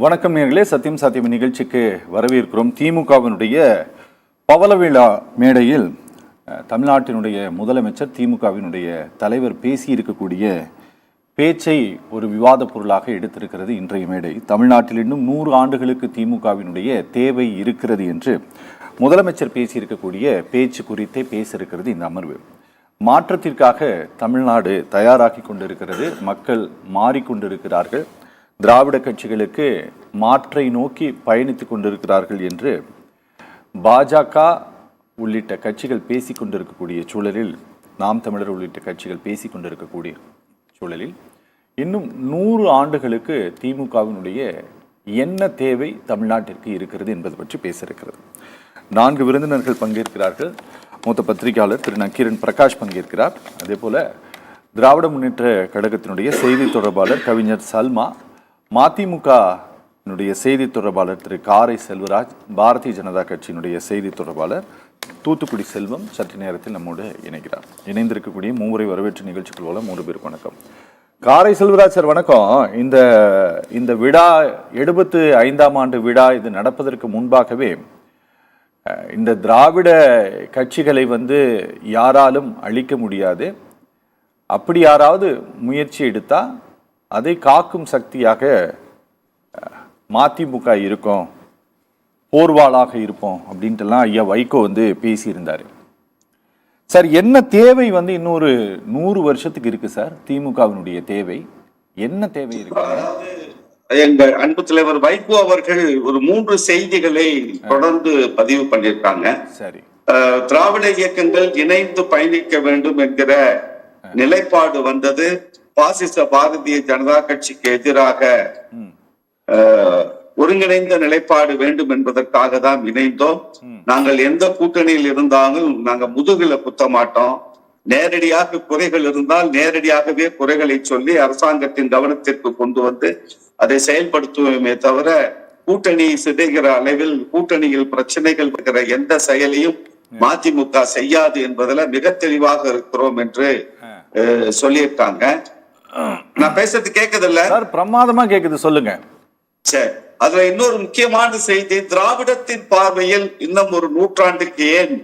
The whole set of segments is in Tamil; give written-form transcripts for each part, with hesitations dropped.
வணக்கம் நேயர்களே, சத்தியம் சாத்தியம் நிகழ்ச்சிக்கு வரவேற்கிறோம். திமுகவினுடைய பவள விழா மேடையில் தமிழ்நாட்டினுடைய முதலமைச்சர் திமுகவினுடைய தலைவர் பேசியிருக்கக்கூடிய பேச்சை ஒரு விவாத பொருளாக எடுத்திருக்கிறது இன்றைய மேடை. தமிழ்நாட்டில் இன்னும் 100 ஆண்டுகளுக்கு திமுகவினுடைய தேவை இருக்கிறது என்று முதலமைச்சர் பேசியிருக்கக்கூடிய பேச்சு குறித்தே பேசியிருக்கிறது இந்த அமர்வு. மாற்றத்திற்காக தமிழ்நாடு தயாராகி கொண்டிருக்கிறது, மக்கள் மாறிக்கொண்டிருக்கிறார்கள், திராவிட கட்சிகளுக்கு மாற்றை நோக்கி பயணித்துக் கொண்டிருக்கிறார்கள் என்று பாஜக உள்ளிட்ட கட்சிகள் பேசிக் கொண்டிருக்கக்கூடிய சூழலில், நாம் தமிழர் உள்ளிட்ட கட்சிகள் பேசிக் கொண்டிருக்கக்கூடிய சூழலில் இன்னும் 100 ஆண்டுகளுக்கு திமுகவினுடைய என்ன தேவை தமிழ்நாட்டிற்கு இருக்கிறது என்பது பற்றி பேச இருக்கிறது. 4 விருந்தினர்கள் பங்கேற்கிறார்கள். மூத்த பத்திரிகையாளர் திரு நக்கீரன் பிரகாஷ் பங்கேற்கிறார். அதே போல திராவிட முன்னேற்ற கழகத்தினுடைய செய்தி தொடர்பாளர் கவிஞர் சல்மா, மதிமுகனுடைய செய்தி தொடர்பாளர் திரு காரை செல்வராஜ், பாரதிய ஜனதா கட்சியினுடைய செய்தி தொடர்பாளர் தூத்துக்குடி செல்வம் சற்று நேரத்தில் நம்மோடு இணைகிறார். இணைந்திருக்கக்கூடிய மூவரை வரவேற்று நிகழ்ச்சிக்குள் போல 3 பேருக்கு வணக்கம். காரை செல்வராஜ் சார் வணக்கம். இந்த விழா 75ஆம் ஆண்டு விழா இது நடப்பதற்கு முன்பாகவே இந்த திராவிட கட்சிகளை யாராலும் அழிக்க முடியாது, அப்படி யாராவது முயற்சி எடுத்தா அதை காக்கும் சக்தியாக மதிமுக இருக்கும், போர்வாளாக இருப்போம் அப்படின்ட்டுலாம் ஐயா வைகோ பேசியிருந்தாரு. சார், என்ன தேவை இன்னொரு 100 வருஷத்துக்கு இருக்கு சார்? திமுகவினுடைய தேவை என்ன தேவை இருக்கு? எங்கள் அன்பு தலைவர் வைகோ அவர்கள் ஒரு 3 செய்திகளை தொடர்ந்து பதிவு பண்ணியிருக்காங்க. சரி, திராவிட இயக்கங்கள் இணைந்து பயணிக்க வேண்டும் என்கிற நிலைப்பாடு வந்தது பாசிச பாரதிய ஜனதா கட்சிக்கு எதிராக ஒருங்கிணைந்த நிலைப்பாடு வேண்டும் என்பதற்காக தான் இணைந்தோம். நாங்கள் எந்த கூட்டணியில் இருந்தாலும் நாங்கள் முதுகில குத்த மாட்டோம். நேரடியாக குறைகள் இருந்தால் நேரடியாகவே குறைகளை சொல்லி அரசாங்கத்தின் கவனத்திற்கு கொண்டு வந்து அதை செயல்படுத்துவோமே தவிர கூட்டணி சிதைகிற அளவில் கூட்டணியில் பிரச்சனைகள் இருக்கிற எந்த செயலையும் மதிமுக செய்யாது என்பதில் மிக தெளிவாக இருக்கிறோம் என்று சொல்லியிருக்காங்க. நான் பேசுறது கேக்குது இல்ல? பிரமாதமா கேக்குது, சொல்லுங்க. சரி, அதுல இன்னொரு முக்கியமான செய்தி, திராவிடத்தின் பார்வையில் இன்னும் ஒரு நூற்றாண்டுக்கு ஏன்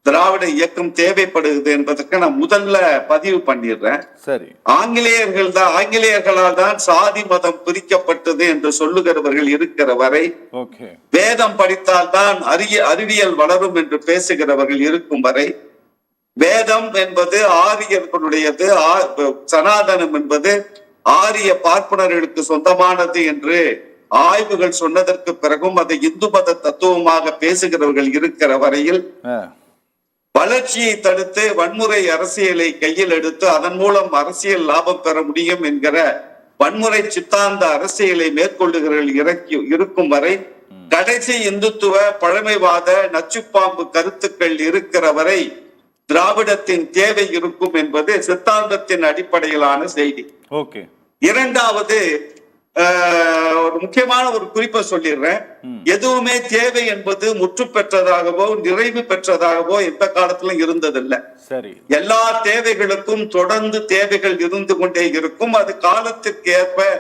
திராவிட இயக்கம் தேவைப்படுகிறது என்பதற்கு நான் முதல்ல பதிவு பண்ணிடுறேன். சரி, ஆங்கிலேயர்களால் தான் சாதி மதம் பிரிக்கப்பட்டது என்று சொல்லுகிறவர்கள் இருக்கிற வரை, வேதம் படித்தால் தான் அறிவியல் வளரும் என்று பேசுகிறவர்கள் இருக்கும் வரை, வேதம் என்பது ஆரியர்களுடையது, சனாதனம் என்பது ஆரிய பார்ப்பனர்களுக்கு சொந்தமானது என்று ஆய்வுகள் சொன்னதற்கு பிறகும் அதை இந்து மத தத்துவமாக பேசுகிறவர்கள் இருக்கிற வரையில் வளர்ச்சியை தடுத்து வன்முறை அரசியலை கையில் எடுத்து அதன் மூலம் அரசியல் லாபம் பெற முடியும் என்கிற வன்முறை சித்தாந்த அரசியலை மேற்கொள்ளுகிறவர்கள் இருக்கும் வரை, கடைசி இந்துத்துவ பழமைவாத நச்சுப்பாம்பு கருத்துக்கள் இருக்கிற வரை திராவிடத்தின் தேவை இருக்கும் என்பது சித்தாந்தத்தின் அடிப்படையிலான செய்தி. இரண்டாவது, ஒரு முக்கியமான ஒரு குறிப்பை சொல்லிடுறேன். எதுவுமே தேவை என்பது முற்று பெற்றதாகவோ நிறைவு பெற்றதாகவோ எந்த காலத்திலும் இருந்ததில்லை. எல்லா தேவைகளுக்கும் தொடர்ந்து தேவைகள் இருந்து கொண்டே இருக்கும். அது காலத்திற்கு ஏற்ப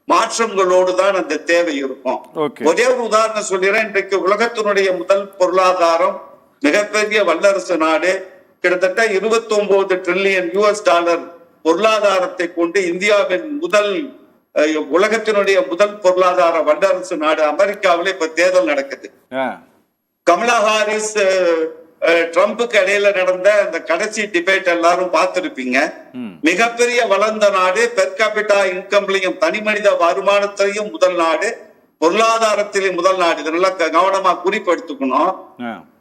மாற்றங்களோடு தான் அந்த தேவை இருக்கும். ஒரே ஒரு உதாரணம் சொல்லிடுறேன். இன்றைக்கு உலகத்தினுடைய முதல் பொருளாதாரம், மிகப்பெரிய வல்லரசு நாடு, கிட்டத்தட்ட 29 டிரில்லியன் US$ பொருளாதாரத்தை கொண்டு இந்தியாவின் உலகத்தினுடைய முதல் பொருளாதார வல்லரசு நாடு அமெரிக்காவில இப்ப தேர்தல் நடக்குது. கமலா ஹாரிஸ் ட்ரம்புக்கு இடையில நடந்த அந்த கடைசி டிபேட் எல்லாரும் பார்த்திருப்பீங்க. மிகப்பெரிய வளர்ந்த நாடு, பெர் கேபிட்டா இன்கம்லையும் தனி மனித வருமானத்திலையும் முதல் நாடு, பொருளாதாரத்திலே முதல் நாடு. இதெல்லாம் கவனமா குறிப்பெடுத்துக்கணும்.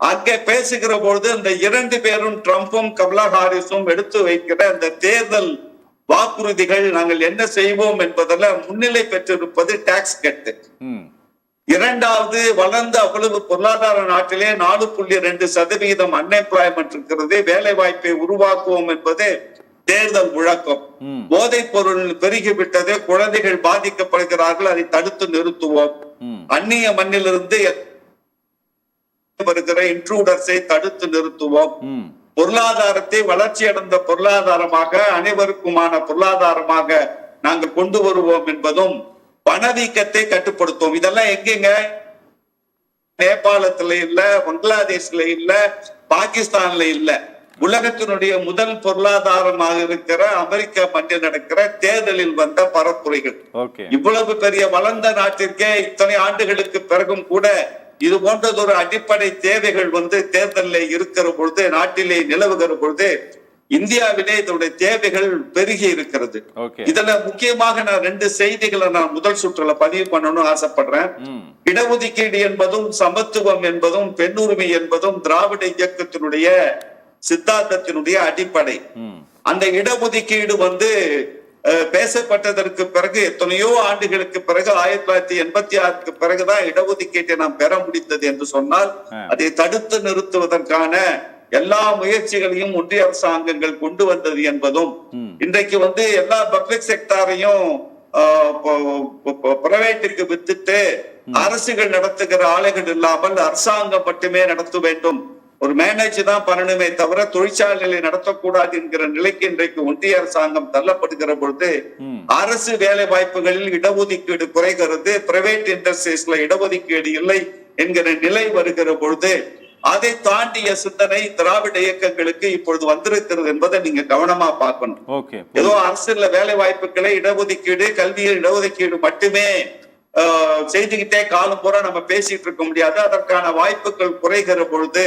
அங்கே பேசுகிற பொழுது இந்த 2 பேரும், ட்ரம்பும் கமலா ஹாரிஸும் எடுத்து வைக்கிற அந்த தேர்தல் வாக்குறுதிகள், நாங்கள் என்ன செய்வோம் என்பதில் முன்னிலை பெற்றிருப்பது டாக்ஸ் கட்டு. இரண்டாவது, வளர்ந்த அவ்வளவு பொருளாதார நாட்டிலே 4.2% அன்எம்ப்ளாய்மெண்ட் இருக்கிறது. வேலை வாய்ப்பை உருவாக்குவோம் என்பது தேர்தல் முழக்கம். போதைப் பொருள் பெருகிவிட்டது, குழந்தைகள் பாதிக்கப்படுகிறார்கள், அதை தடுத்து நிறுத்துவோம். அந்நிய மண்ணிலிருந்து வருகிற இன்ட்ரூடர்ஸை தடுத்து நிறுத்துவோம். பொருளாதாரத்தை வளர்ச்சி அடைந்த பொருளாதாரமாக, அனைவருக்குமான பொருளாதாரமாக நாங்கள் கொண்டு வருவோம் என்பதும் பணவீக்கத்தை கட்டுப்படுத்தும். இதெல்லாம் எங்கெங்க? நேபாளத்துல இல்ல, பங்களாதேஷ்ல இல்ல, பாகிஸ்தான்ல இல்ல. உலகத்தினுடைய முதல் பொருளாதாரமாக இருக்கிற அமெரிக்கா மண்ணில் நடக்கிற தேர்தலில் வந்த பரப்புரைகள். இவ்வளவு பெரிய வளர்ந்த நாட்டிற்கே இத்தனை ஆண்டுகளுக்கு பிறகும் கூட இது போன்றது ஒரு அடிப்படை தேவைகள் தேர்தலில் இருக்கிற பொழுது, நாட்டிலே நிலவுகிற பொழுது இந்தியாவிலே இதனுடைய தேவைகள் பெருகி இருக்கிறது. இதுல முக்கியமாக நான் 2 செய்திகளை நான் முதல் சுற்றுல பதிவு பண்ணணும்னு ஆசைப்படுறேன். இடஒதுக்கீடு என்பதும் சமத்துவம் என்பதும் பெண்ணுரிமை என்பதும் திராவிட இயக்கத்தினுடைய சித்தாந்தத்தினுடைய அடிப்படை. அந்த இடஒதுக்கீடு பேசப்பட்டதற்கு பிறகு எத்தனையோ ஆண்டுகளுக்கு பிறகு 1986க்கு பிறகுதான் இடஒதுக்கீட்டை நாம் பெற முடிந்தது என்று சொன்னால், அதை தடுத்து நிறுத்துவதற்கான எல்லா முயற்சிகளையும் ஒன்றிய அரசாங்கங்கள் கொண்டு வந்தது என்பதும், இன்றைக்கு எல்லா பப்ளிக் செக்டாரையும் பிரைவேட்டுக்கு வித்துட்டு அரசுகள் நடத்துகிற ஆலைகள் இல்லாமல் அரசாங்கம் மட்டுமே நடத்த வேண்டும், ஒரு மேனேஜர் தான் பண்ணணுமே தவிர தொழிற்சாலைகளை நடத்தக்கூடாது என்கிற நிலைக்கு இன்றைக்கு ஒன்றிய அரசாங்கம் தள்ளப்படுகிற பொழுது அரசு வேலை வாய்ப்புகளில் இடஒதுக்கீடு குறைகிறது, பிரைவேட் இண்டஸ்ட்ரீஸ்ல இடஒதுக்கீடு இல்லை என்கிற நிலை வருகிற பொழுது அதை தாண்டிய சிந்தனை திராவிட இயக்கங்களுக்கு இப்பொழுது வந்திருக்கிறது என்பதை நீங்க கவனமா பார்க்கணும். ஏதோ அரசுல வேலை வாய்ப்புகளை இடஒதுக்கீடு, கல்வியில் இடஒதுக்கீடு மட்டுமே செய்துகிட்டே காலம் பூரா நம்ம பேசிட்டு இருக்க முடியாது. அதற்கான வாய்ப்புகள் குறைகிற பொழுது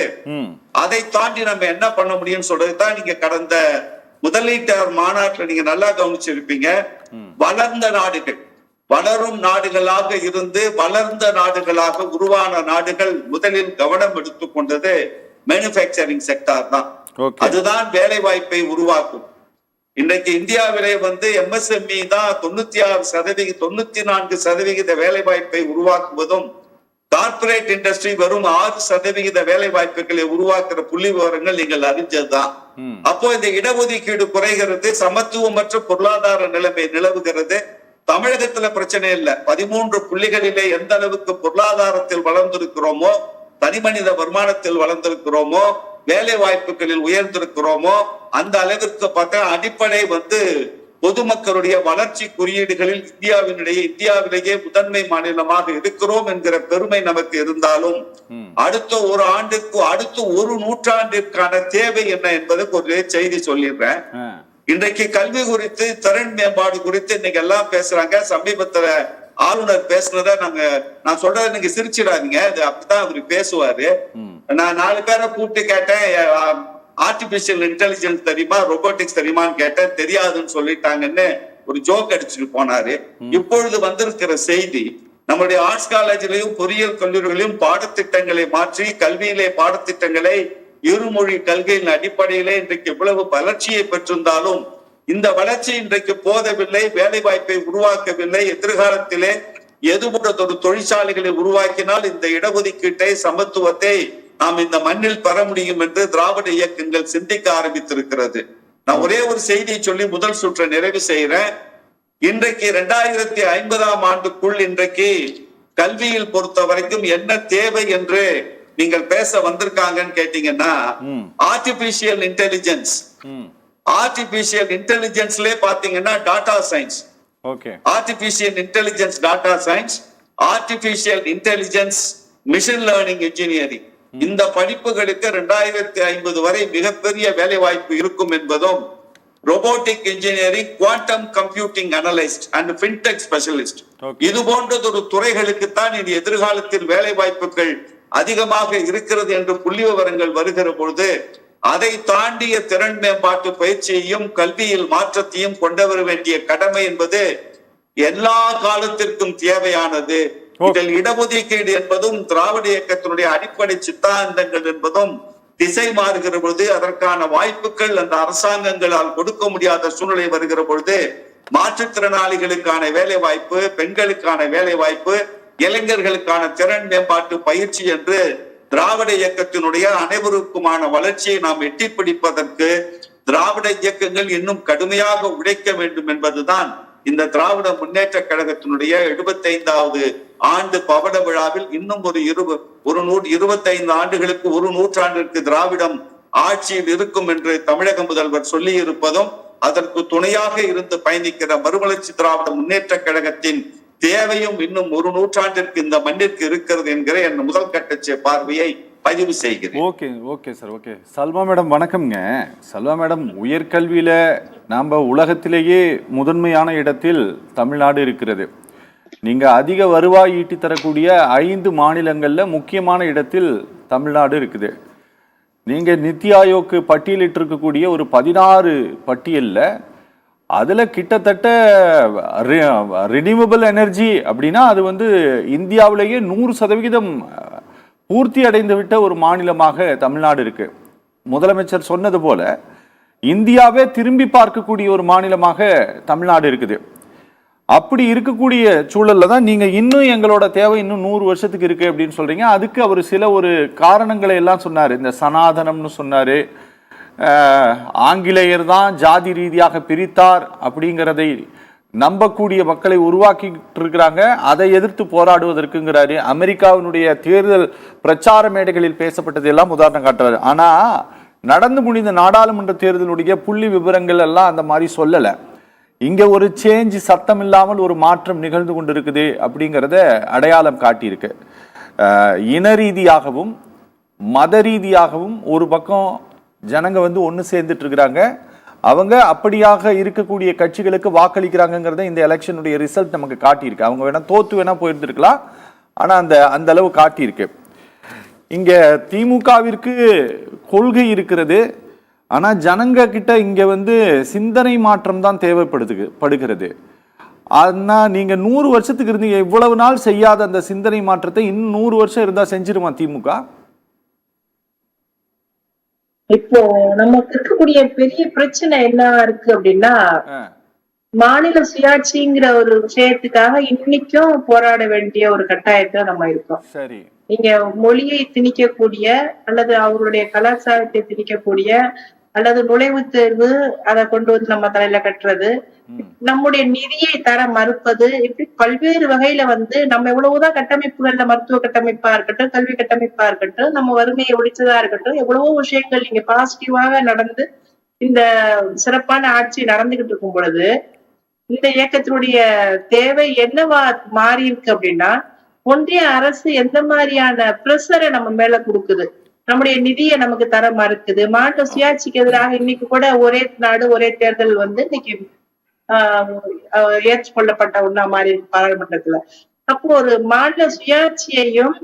அதை தாண்டி நம்ம என்ன பண்ண முடியும்னு சொல்றதுதான் நீங்க கடந்த முதலீட்டாளர் மாநாட்டில் நீங்க நல்லா கவனிச்சிருப்பீங்க. வளர்ந்த நாடுகள், வளரும் நாடுகளாக இருந்து வளர்ந்த நாடுகளாக உருவான நாடுகள் முதலில் கவனம் எடுத்துக்கொண்டது மேனுபேக்சரிங் செக்டார் தான். அதுதான் வேலை வாய்ப்பை உருவாக்கும். இன்றைக்கு இந்தியாவிலே MSME தான் 94% வேலை வாய்ப்பை உருவாக்குவதும், கார்பரேட் இண்டஸ்ட்ரி வெறும் 6% வேலை வாய்ப்புகளை உருவாக்குற புள்ளி விவரங்கள் நீங்கள் அறிஞ்சதுதான். அப்போ இந்த இடஒதுக்கீடு குறைகிறது, சமத்துவமற்ற பொருளாதார நிலைமை நிலவுகிறது. தமிழகத்துல பிரச்சனை இல்லை. 13 புள்ளிகளிலே எந்த அளவுக்கு பொருளாதாரத்தில் வளர்ந்திருக்கிறோமோ, தனிமனித வருமானத்தில் வளர்ந்திருக்கிறோமோ, வேலை வாய்ப்புகளில் உயர்ந்திருக்கிறோமோ, அந்த அளவிற்கு பார்த்தா அடிப்படை பொதுமக்களுடைய வளர்ச்சி குறியீடுகளில் இந்தியாவிலேயே முதன்மை மாநிலமாக இருக்கிறோம் என்கிற பெருமை நமக்கு இருந்தாலும், அடுத்த ஒரு நூற்றாண்டிற்கான தேவை என்ன என்பதுக்கு ஒரு செய்தி சொல்லிடுறேன். இன்றைக்கு கல்வி குறித்து, திறன் மேம்பாடு குறித்து இன்னைக்கு எல்லாம் பேசுறாங்க. சமீபத்துல ஆளுநர் பேசுனத நான் சொல்றதை நீங்க சிரிச்சிடாதீங்க, அது அப்படித்தான் அவரு பேசுவாரு. நான் 4 பேரை கூப்பிட்டு கேட்டேன், ஆர்டிபிஷியல் இன்டெலிஜென்ஸ் தெரியுமா, ரோபோட்டிக்ஸ் தெரியுமான்னு கேட்டேன். தெரியாதுன்னு சொல்லிட்டாங்கன்னு ஒரு ஜோக் அடிச்சுட்டு போனாரு. இப்பொழுது வந்திருக்கிற செய்தி, நம்முடைய ஆர்ட்ஸ் காலேஜிலையும் பொறியியல் கல்லூரிகளையும் பாடத்திட்டங்களை மாற்றி, கல்வியிலே பாடத்திட்டங்களை இருமொழி கல்வியின் அடிப்படையிலே இன்றைக்கு இவ்வளவு வளர்ச்சியை பெற்றிருந்தாலும் இந்த வளர்ச்சி இன்றைக்கு போதவில்லை, வேலை வாய்ப்பை உருவாக்கவில்லை. எதிர்காலத்திலே எது போன்ற தொழிற்சாலைகளை உருவாக்கினால் இந்த இடஒதுக்கீட்டை, சமத்துவத்தை நாம் இந்த மண்ணில் பெற முடியும் என்று திராவிட இயக்கங்கள் சிந்திக்க ஆரம்பித்திருக்கிறது. நான் ஒரே ஒரு செய்தியை சொல்லி முதல் சுற்றை நிறைவு செய்யறேன். இன்றைக்கு 2050ஆம் ஆண்டுக்குள் இன்றைக்கு கல்வியில் பொறுத்த வரைக்கும் என்ன தேவை என்று நீங்கள் பேச வந்திருக்காங்கன்னு கேட்டீங்கன்னா, ஆர்டிபிஷியல் இன்டெலிஜென்ஸ். ஆர்டிபிஷியல் இன்டெலிஜென்ஸ்ல பாத்தீங்கன்னா Tata science, artificial intelligence Tata science, artificial intelligence machine learning engineering, இந்த படிப்புகளுக்கு 2050 வரை மிகப்பெரிய வேலை வாய்ப்பு இருக்கும் என்பதும், robotic engineering, quantum computing analyst and fintech specialist, இது போன்றது ஒரு துறைகளுக்கு தான் இனி எதிர்காலத்தில் வேலை வாய்ப்புகள் அதிகமாக இருக்கிறது என்று புள்ளி விவரங்கள் வருகிற பொழுது, அதை தாண்டிய திறன் மேம்பாட்டு பயிற்சியையும் கல்வியில் மாற்றத்தையும் கொண்டு வர வேண்டிய கடமை என்பது எல்லா காலத்திற்கும் தேவையானது. இதில் இடஒதுக்கீடு என்பதும் திராவிட இயக்கத்தினுடைய அடிப்படை சித்தாந்தங்கள் என்பதும் திசை மாறுகிற பொழுது, அதற்கான வாய்ப்புகள் அந்த அரசாங்கங்களால் கொடுக்க முடியாத சூழ்நிலை வருகிற பொழுது, மாற்றுத்திறனாளிகளுக்கான வேலை வாய்ப்பு, பெண்களுக்கான வேலை வாய்ப்பு, இளைஞர்களுக்கான திறன் மேம்பாட்டு பயிற்சி என்று திராவிட இயக்கத்தினுடைய அனைவருக்குமான வளர்ச்சியை நாம் எட்டி பிடிப்பதற்கு திராவிட இயக்கங்கள் இன்னும் கடுமையாக உழைக்க வேண்டும் என்பதுதான் இந்த திராவிட முன்னேற்ற கழகத்தினுடைய 75வது ஆண்டு பவள விழாவில் இன்னும் ஒரு 25 ஆண்டுகளுக்கு, ஒரு நூற்றாண்டிற்கு திராவிடம் ஆட்சியில் இருக்கும் என்று தமிழக முதல்வர் சொல்லி இருப்பதும், அதற்கு துணையாக இருந்து பயணிக்கிற மறுமலர்ச்சி திராவிட முன்னேற்ற கழகத்தின் தேவையும் இன்னும் ஒரு நூற்றாண்டிற்கு இந்த மண்ணிற்கு இருக்கிறது என்கிற என் முதல் கட்ட பார்வையை பதிவு செய்கிறேன். Okay sir. Okay, Salma madam வணக்கம்ங்க. சல்மா மேடம், உயர்கல்வியில நாம உலகத்திலேயே முதன்மையான இடத்தில் தமிழ்நாடு இருக்கிறது. நீங்க அதிக வருவாய் ஈட்டி தரக்கூடிய 5 மாநிலங்கள்ல முக்கியமான இடத்தில் தமிழ்நாடு இருக்குது. நீங்க நித்தி ஆயோக்கு பட்டியலிட்டு இருக்கக்கூடிய ஒரு 16 பட்டியல்ல அதுல கிட்டத்தட்ட ரினியூவபிள் எனர்ஜி அப்படின்னா அது இந்தியாவிலேயே 100% பூர்த்தி அடைந்து விட்ட ஒரு மாநிலமாக தமிழ்நாடு இருக்கு. முதலமைச்சர் சொன்னது போல இந்தியாவே திரும்பி பார்க்கக்கூடிய ஒரு மாநிலமாக தமிழ்நாடு இருக்குது. அப்படி இருக்கக்கூடிய சூழல்ல தான் நீங்க இன்னும் எங்களோட தேவை இன்னும் 100 வருஷத்துக்கு இருக்கு அப்படின்னு சொல்றீங்க. அதுக்கு அவர் சில ஒரு காரணங்களை எல்லாம் சொன்னாரு. இந்த சனாதனம்னு சொன்னாரு, ஆங்கிலேயர் தான் ஜாதி ரீதியாக பிரித்தார் அப்படிங்கிறதை நம்பக்கூடிய மக்களை உருவாக்கிட்டு இருக்கிறாங்க, அதை எதிர்த்து போராடுவதற்குங்கிறாரு. அமெரிக்காவினுடைய தேர்தல் பிரச்சார மேடைகளில் பேசப்பட்டது எல்லாம் உதாரணம் காட்டுறாரு. ஆனா நடந்து முடிந்த நாடாளுமன்ற தேர்தலுடைய புள்ளி விவரங்கள் எல்லாம் அந்த மாதிரி சொல்லலை. இங்க ஒரு சேஞ்ச், சத்தம் இல்லாமல் ஒரு மாற்றம் நிகழ்ந்து கொண்டிருக்குது அப்படிங்கிறத அடையாளம் காட்டியிருக்கு. இன ரீதியாகவும் மத ரீதியாகவும் ஒரு பக்கம் ஜனங்க ஒன்று சேர்ந்துட்டு இருக்கிறாங்க. அவங்க அப்படியாக இருக்கக்கூடிய கட்சிகளுக்கு வாக்களிக்கிறாங்கிறத இந்த எலெக்ஷனுடைய ரிசல்ட் நமக்கு காட்டியிருக்கு. அவங்க வேணா தோத்து வேணா போயிருந்திருக்கலாம், ஆனா அந்த அளவு காட்டியிருக்கு. இங்க திமுகவிற்கு கொள்கை இருக்கிறது, ஆனா ஜனங்க கிட்ட இங்க சிந்தனை மாற்றம் தான் தேவைப்படுகிறது. ஆனா நீங்க 100 வருஷத்துக்கு இருந்தீங்க, இவ்வளவு நாள் செய்யாத அந்த சிந்தனை மாற்றத்தை இன்னும் 100 வருஷம் இருந்தா செஞ்சிருமா திமுக? இப்போ நமக்கு இருக்கக்கூடிய பெரிய பிரச்சனை என்ன இருக்கு அப்படின்னா, மாநில சுயாட்சிங்கிற ஒரு விஷயத்துக்காக இன்னைக்கும் போராட வேண்டிய ஒரு கட்டாயத்துல நம்ம இருக்கோம். சரி, நீங்க மொழியை திணிக்கக்கூடிய அல்லது அவர்களுடைய கலாச்சாரத்தை திணிக்கக்கூடிய அல்லது நுழைவுத் தேர்வு அதை கொண்டு நம்ம தலையில கட்டுறது, நம்முடைய நிதியை தர மறுப்பது, இப்படி பல்வேறு வகையில நம்ம எவ்வளவுதான் கட்டமைப்புகள்ல மருத்துவ கட்டமைப்பா இருக்கட்டும், கல்வி கட்டமைப்பா இருக்கட்டும், நம்ம வறுமையை ஒழிச்சதா இருக்கட்டும், எவ்வளவோ விஷயங்கள் இங்க பாசிட்டிவாக நடந்து இந்த சிறப்பான ஆட்சி நடந்துகிட்டு இருக்கும் பொழுது இந்த இயக்கத்தினுடைய தேவை என்னவா மாறி இருக்கு அப்படின்னா, ஒன்றிய அரசு எந்த மாதிரியான பிரஷரை நம்ம மேல கொடுக்குது, நம்முடைய நிதியை நமக்கு தர மறுக்குது. மாநில சுயாட்சிக்கு எதிராக இன்னைக்கு கூட ஒரே நாடு ஒரே தேர்தல் இன்னைக்கு ஏற்றுக்கொள்ளப்பட்ட ஒண்ணா மாறி இருக்கு பாராளுமன்றத்துல. அப்போ ஒரு மாநில சுயாட்சியையும்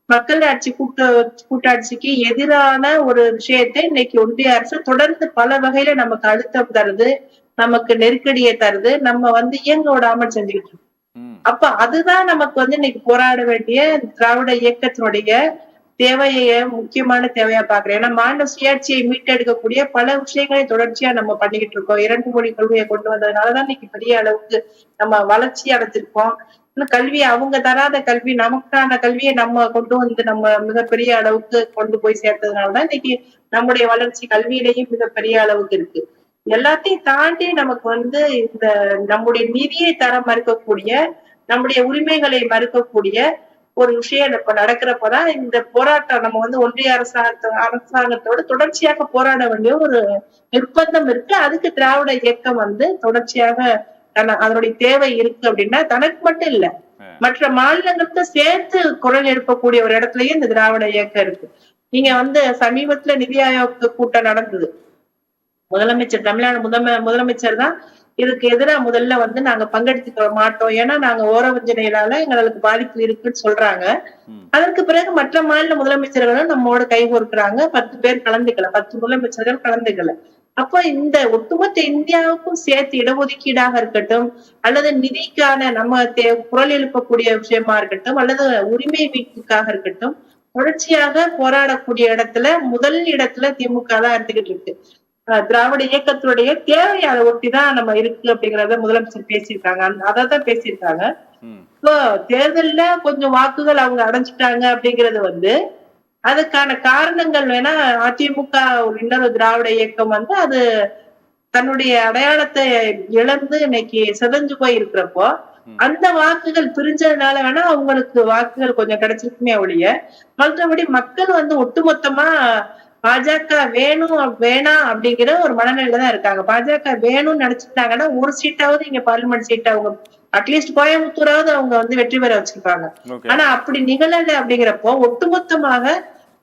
மக்களாட்சி கூட்டாட்சிக்கு எதிரான ஒரு விஷயத்தை இன்னைக்கு ஒன்றிய அரசு தொடர்ந்து பல வகையில நமக்கு அழுத்தம் தருது, நமக்கு நெருக்கடியை தருது, நம்ம இயங்க விடாமல் செஞ்சுக்கிட்டு இருக்கோம். அப்ப அதுதான் நமக்கு இன்னைக்கு போராட வேண்டிய திராவிட இயக்கத்தினுடைய தேவைய முக்கியமான தேவையா பாக்குறேன். ஏன்னா மாநில சுயாட்சியை மீட்டெடுக்கக்கூடிய பல விஷயங்களை தொடர்ச்சியா நம்ம பண்ணிக்கிட்டு இருக்கோம். 2 மொழி கொள்கையை கொண்டு வந்ததுனாலதான் இன்னைக்கு பெரிய அளவுக்கு நம்ம வளர்ச்சி அடைஞ்சிருக்கோம். கல்வி, அவங்க தராத கல்வி, நமக்கான கல்வியை நம்ம கொண்டு நம்ம மிகப்பெரிய அளவுக்கு கொண்டு போய் சேர்த்ததுனாலதான் இன்னைக்கு நம்முடைய வளர்ச்சி கல்வியிலையும் மிகப்பெரிய அளவுக்கு இருக்கு. எல்லாத்தையும் தாண்டி நமக்கு இந்த நம்முடைய நிதியை தர மறுக்கக்கூடிய, நம்முடைய உரிமைகளை மறுக்கக்கூடிய ஒரு விஷயம் இப்ப நடக்கிறப்பதான் இந்த போராட்டம் நம்ம ஒன்றிய அரசாங்கத்தோட தொடர்ச்சியாக போராட வேண்டிய ஒரு நிர்பந்தம் இருக்கு. அதுக்கு திராவிட இயக்கம் தொடர்ச்சியாக அதனுடைய தேவை இருக்கு அப்படின்னா, தனக்கு மட்டும் இல்ல மற்ற மாநிலங்களுக்கு சேர்த்து குரல் எழுப்பக்கூடிய ஒரு இடத்துலயும் இந்த திராவிட இயக்கம் இருக்கு. நீங்க சமீபத்துல நிதி ஆயோக் கூட்டம் நடந்தது. முதலமைச்சர், தமிழ்நாடு முதலமைச்சர் தான் இதுக்கு எதிராக முதல்ல நாங்க பங்கெடுத்துக்க மாட்டோம், ஏன்னா நாங்க ஓரவஞ்சனையினால எங்களுக்கு பாதிப்பு இருக்குன்னு சொல்றாங்க. அதற்கு பிறகு மற்ற மாநில முதலமைச்சர்களும் நம்மோட கைகோர்க்கிறாங்க. 10 பேர் கலந்துக்கல, 10 முதலமைச்சர்கள் கலந்துக்கல. அப்போ இந்த ஒட்டுமொத்த இந்தியாவுக்கும் சேர்த்து இடஒதுக்கீடாக இருக்கட்டும், அல்லது நிதிக்கான நம்ம குரல் எழுப்பக்கூடிய விஷயமா இருக்கட்டும், அல்லது உரிமை மீட்புக்காக இருக்கட்டும், தொடர்ச்சியாக போராடக்கூடிய இடத்துல முதல் இடத்துல திமுக தான் எடுத்துக்கிட்டு இருக்கு. திராவிட இயக்கத்துடைய தேவை அதை ஒட்டிதான் நம்ம இருக்கு அப்படிங்கறத முதலமைச்சர் பேசியிருக்காங்க. அதான் பேசியிருக்காங்க. இப்போ தேர்தல்ல கொஞ்சம் வாக்குகள் அவங்க அடைஞ்சிட்டாங்க அப்படிங்கிறது அதுக்கான காரணங்கள் வேணா அதிமுக இன்னொரு திராவிட இயக்கம் அது தன்னுடைய அடையாளத்தை இழந்து இன்னைக்கு சிதைஞ்சு போய் இருக்கிறப்போ அந்த வாக்குகள் பிரிஞ்சதுனால வேணா அவங்களுக்கு வாக்குகள் கொஞ்சம் கிடைச்சிருக்குமே ஒழிய, மற்றபடி மக்கள் ஒட்டுமொத்தமா பாஜக வேணும் வேணாம் அப்படிங்கிற ஒரு மனநிலையில தான் இருக்காங்க. பாஜக வேணும்னு நினைச்சிட்டாங்கன்னா ஒரு சீட்டாவது இங்க பார்லிமெண்ட் சீட் அவங்க அட்லீஸ்ட் கோயம்புத்தூராவது அவங்க வந்து வெற்றி பெற வச்சிருப்பாங்க. ஆனா அப்படி நிகழல அப்படிங்கிறப்போ ஒட்டுமொத்தமாக